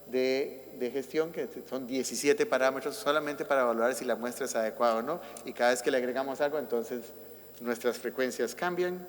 de gestión que son 17 parámetros solamente para evaluar si la muestra es adecuada o no y cada vez que le agregamos algo entonces nuestras frecuencias cambian.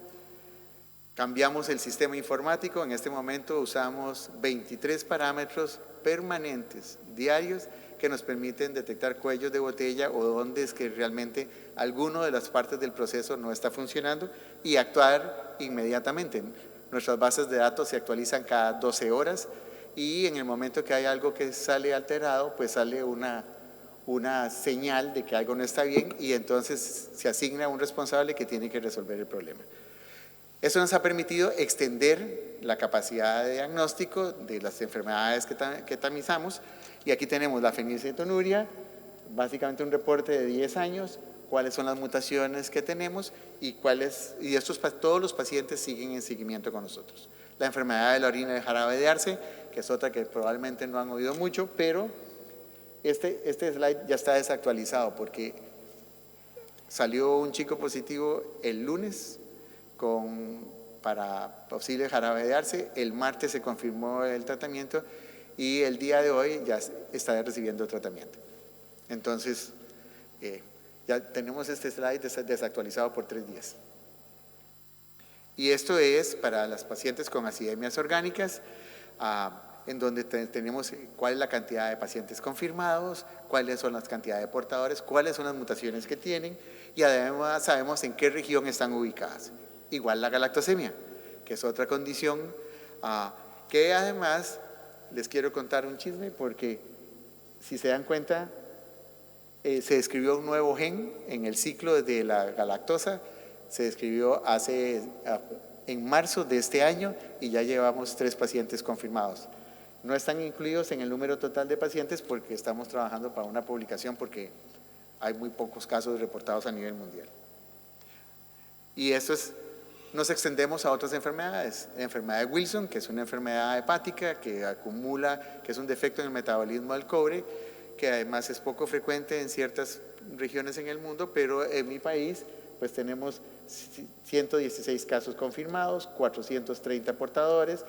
Cambiamos el sistema informático, en este momento usamos 23 parámetros permanentes, diarios, que nos permiten detectar cuellos de botella o dónde es que realmente alguno de las partes del proceso no está funcionando y actuar inmediatamente. Nuestras bases de datos se actualizan cada 12 horas y en el momento que hay algo que sale alterado, pues sale una señal de que algo no está bien y entonces se asigna a un responsable que tiene que resolver el problema. Eso nos ha permitido extender la capacidad de diagnóstico de las enfermedades que tamizamos y aquí tenemos la fenilcetonuria, básicamente un reporte de 10 años, cuáles son las mutaciones que tenemos y todos los pacientes siguen en seguimiento con nosotros. La enfermedad de la orina de jarabe de Arce, que es otra que probablemente no han oído mucho, pero este slide ya está desactualizado porque salió un chico positivo el lunes para posible jarabe de Arce, el martes se confirmó el tratamiento y el día de hoy ya está recibiendo tratamiento. Entonces, ya tenemos este slide desactualizado por 3 días. Y esto es para las pacientes con acidemias orgánicas, en donde tenemos cuál es la cantidad de pacientes confirmados, cuáles son las cantidades de portadores, cuáles son las mutaciones que tienen y además sabemos en qué región están ubicadas. Igual la galactosemia, que es otra condición que además les quiero contar un chisme porque si se dan cuenta se describió un nuevo gen en el ciclo de la galactosa, se describió en marzo de este año y ya llevamos 3 pacientes confirmados. No están incluidos en el número total de pacientes porque estamos trabajando para una publicación porque hay muy pocos casos reportados a nivel mundial. Y eso nos extendemos a otras enfermedades. La enfermedad de Wilson, que es una enfermedad hepática que acumula, que es un defecto en el metabolismo del cobre, que además es poco frecuente en ciertas regiones en el mundo, pero en mi país pues tenemos 116 casos confirmados, 430 portadores,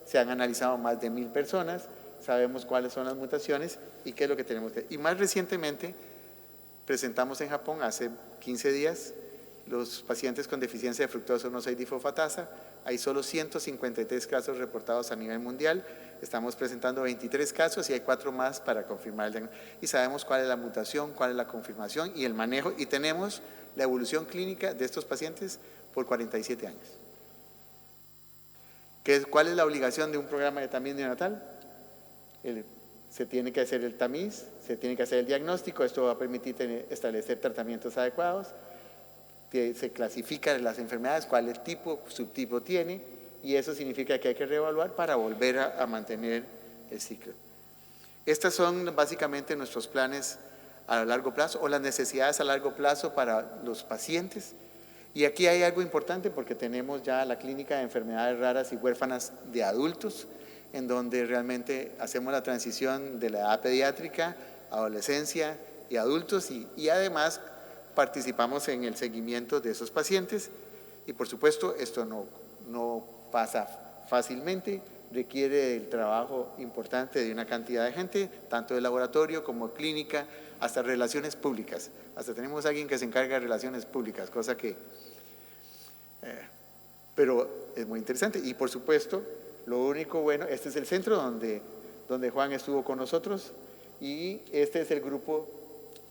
se han analizado más de 1000 personas, sabemos cuáles son las mutaciones y qué es lo que tenemos que hacer. Y más recientemente presentamos en Japón hace 15 días los pacientes con deficiencia de fructosa 1,6-difosfatasa. Hay solo 153 casos reportados a nivel mundial. Estamos presentando 23 casos y hay 4 más para confirmar el diagnóstico. Y sabemos cuál es la mutación, cuál es la confirmación y el manejo. Y tenemos la evolución clínica de estos pacientes por 47 años. ¿Cuál es la obligación de un programa de tamiz neonatal? Se tiene que hacer el tamiz, se tiene que hacer el diagnóstico. Esto va a permitir establecer tratamientos adecuados. Se clasifican las enfermedades, cuál es tipo, subtipo tiene, y eso significa que hay que reevaluar para volver a mantener el ciclo. Estas son básicamente nuestros planes a largo plazo o las necesidades a largo plazo para los pacientes. Y aquí hay algo importante porque tenemos ya la clínica de enfermedades raras y huérfanas de adultos, en donde realmente hacemos la transición de la edad pediátrica, adolescencia y adultos y además participamos en el seguimiento de esos pacientes y por supuesto esto no pasa fácilmente, requiere el trabajo importante de una cantidad de gente, tanto de laboratorio como clínica, hasta relaciones públicas. Hasta tenemos a alguien que se encarga de relaciones públicas, cosa que… pero es muy interesante. Y por supuesto, lo único bueno, este es el centro donde Juan estuvo con nosotros y este es el grupo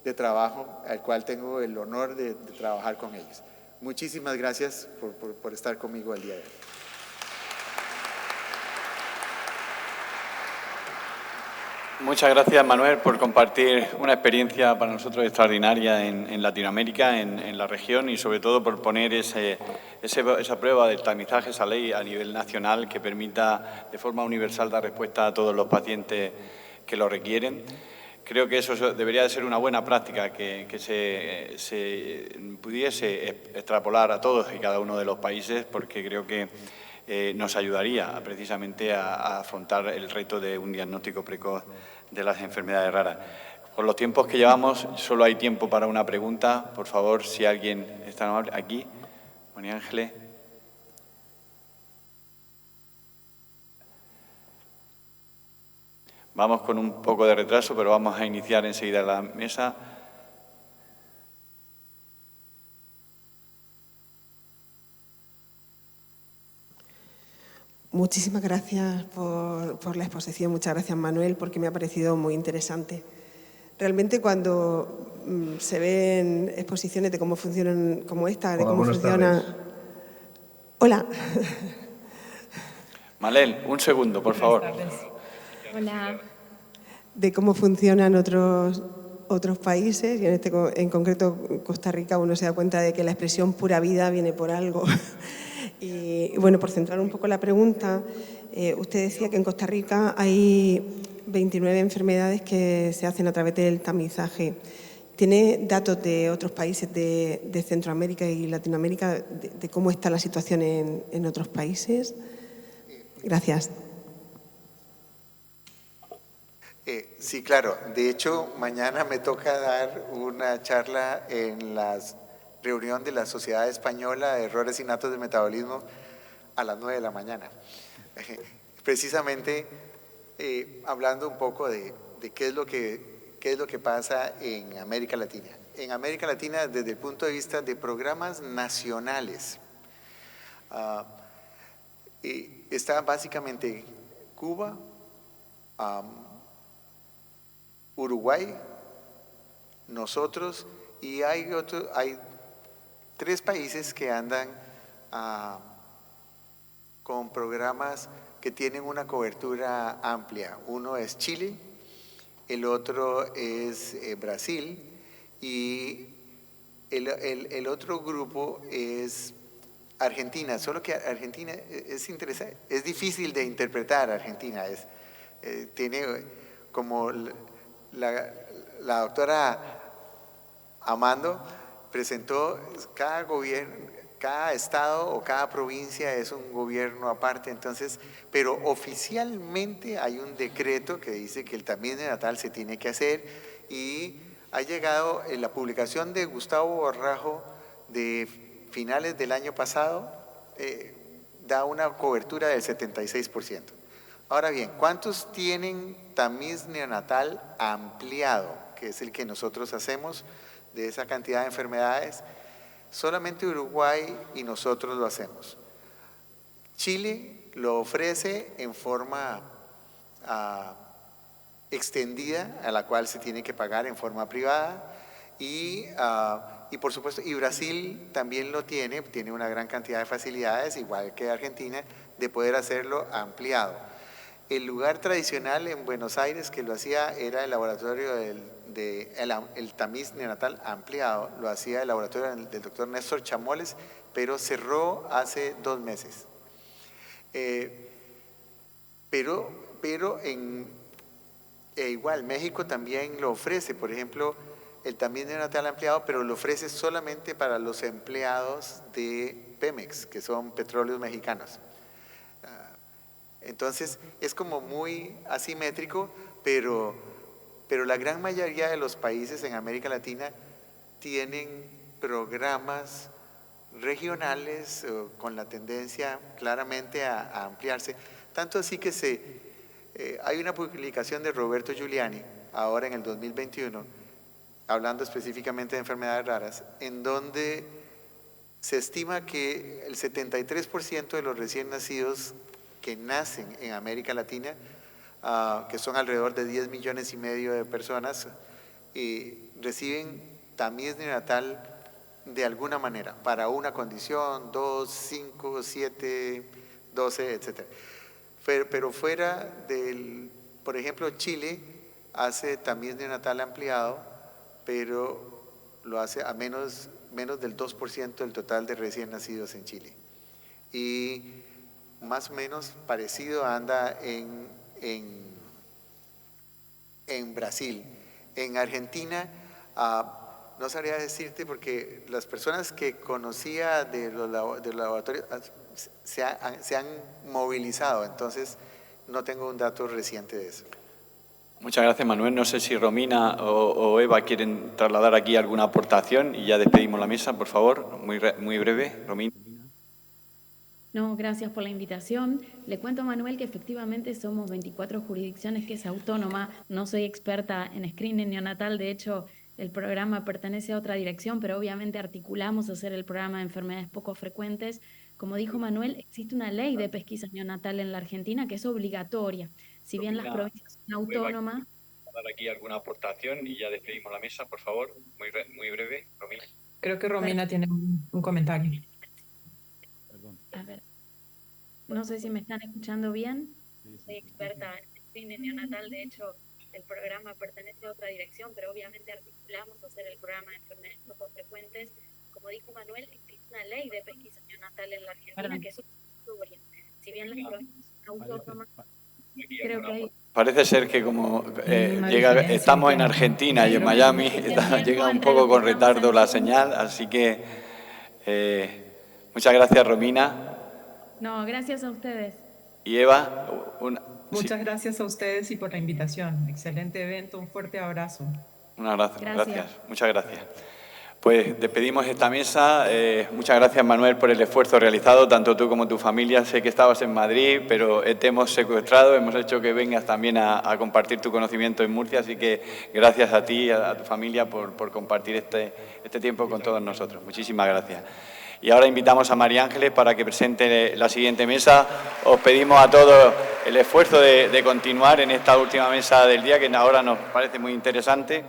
de trabajo al cual tengo el honor de trabajar con ellos. Muchísimas gracias por estar conmigo el día de hoy. Muchas gracias, Manuel, por compartir una experiencia para nosotros extraordinaria en Latinoamérica, en la región, y sobre todo por poner esa prueba del tamizaje, esa ley a nivel nacional que permita de forma universal dar respuesta a todos los pacientes que lo requieren. Creo que eso debería de ser una buena práctica que se pudiese extrapolar a todos y cada uno de los países, porque creo que nos ayudaría precisamente a afrontar el reto de un diagnóstico precoz de las enfermedades raras. Por los tiempos que llevamos, solo hay tiempo para una pregunta. Por favor, si alguien está amable. Aquí, María Ángeles. Vamos con un poco de retraso, pero vamos a iniciar enseguida la mesa. Muchísimas gracias por la exposición. Muchas gracias, Manuel, porque me ha parecido muy interesante. Realmente cuando se ven exposiciones de cómo funcionan, como esta, de cómo funciona... Hola. Malel, un segundo, por favor. Hola. De cómo funcionan otros países, y en concreto Costa Rica, uno se da cuenta de que la expresión pura vida viene por algo. Y bueno, por centrar un poco la pregunta, usted decía que en Costa Rica hay 29 enfermedades que se hacen a través del tamizaje. ¿Tiene datos de otros países de Centroamérica y Latinoamérica de cómo está la situación en otros países? Gracias. Sí, claro. De hecho, mañana me toca dar una charla en la reunión de la Sociedad Española de Errores Innatos del Metabolismo a las 9 de la mañana. Precisamente hablando un poco de qué es lo que pasa en América Latina. En América Latina, desde el punto de vista de programas nacionales, está básicamente Cuba, Uruguay, nosotros, y hay 3 países que andan con programas que tienen una cobertura amplia. Uno es Chile, el otro es Brasil, y el otro grupo es Argentina. Solo que Argentina es interesante, es difícil de interpretar. Argentina tiene como la doctora Amando presentó, cada estado o cada provincia es un gobierno aparte, entonces, pero oficialmente hay un decreto que dice que el tamiz neonatal se tiene que hacer, y ha llegado en la publicación de Gustavo Borrajo de finales del año pasado, da una cobertura del 76%. Ahora bien, ¿cuántos tienen tamiz neonatal ampliado, que es el que nosotros hacemos de esa cantidad de enfermedades? Solamente Uruguay y nosotros lo hacemos. Chile lo ofrece en forma extendida, a la cual se tiene que pagar en forma privada, y por supuesto, y Brasil también lo tiene una gran cantidad de facilidades, igual que Argentina, de poder hacerlo ampliado. El lugar tradicional en Buenos Aires que lo hacía era el laboratorio el tamiz neonatal ampliado, lo hacía el laboratorio del doctor Néstor Chamoles, pero cerró hace 2 meses. Pero igual, México también lo ofrece, por ejemplo, el tamiz neonatal ampliado, pero lo ofrece solamente para los empleados de Pemex, que son petróleos mexicanos. Entonces, es como muy asimétrico, pero la gran mayoría de los países en América Latina tienen programas regionales con la tendencia claramente a ampliarse. Tanto así que hay una publicación de Roberto Giuliani, ahora en el 2021, hablando específicamente de enfermedades raras, en donde se estima que el 73% de los recién nacidos que nacen en América Latina, que son alrededor de 10,5 millones de personas, reciben tamiz neonatal de alguna manera, para una condición, 2, 5, 7, 12, etc. Pero fuera por ejemplo, Chile hace tamiz neonatal ampliado, pero lo hace a menos del 2% del total de recién nacidos en Chile. Y más o menos parecido anda en Brasil. En Argentina, no sabría decirte porque las personas que conocía de los laboratorios se han movilizado, entonces no tengo un dato reciente de eso. Muchas gracias, Manuel. No sé si Romina o Eva quieren trasladar aquí alguna aportación y ya despedimos la mesa, por favor, muy breve. Romina. No, gracias por la invitación. Le cuento a Manuel que efectivamente somos 24 jurisdicciones, que es autónoma. No soy experta en screening neonatal, de hecho el programa pertenece a otra dirección, pero obviamente articulamos hacer el programa de enfermedades poco frecuentes. Como dijo Manuel, existe una ley de pesquisa neonatal en la Argentina que es obligatoria. Si bien las provincias son autónomas... Dar aquí alguna aportación y ya despedimos la mesa, por favor, muy breve, Romina. Creo que Romina tiene un comentario. A ver, no sé si me están escuchando bien. Soy experta en screening neonatal, de hecho el programa pertenece a otra dirección, pero obviamente articulamos hacer el programa de enfermedades poco frecuentes. Como dijo Manuel, existe una ley de pesquisa neonatal en la Argentina que es obligatoria. Si bien las provincias son autónomas, creo que hay... Parece ser que como estamos en Argentina y en Miami, llega un poco con retardo la señal, así que muchas gracias, Romina. No, gracias a ustedes. Y Eva, Muchas gracias a ustedes y por la invitación. Excelente evento, un fuerte abrazo. Un abrazo, gracias. Muchas gracias. Pues despedimos esta mesa. Muchas gracias, Manuel, por el esfuerzo realizado, tanto tú como tu familia. Sé que estabas en Madrid, pero te hemos secuestrado, hemos hecho que vengas también a compartir tu conocimiento en Murcia, así que gracias a ti y a tu familia por compartir este tiempo con todos nosotros. Muchísimas gracias. Y ahora invitamos a María Ángeles para que presente la siguiente mesa. Os pedimos a todos el esfuerzo de continuar en esta última mesa del día, que ahora nos parece muy interesante.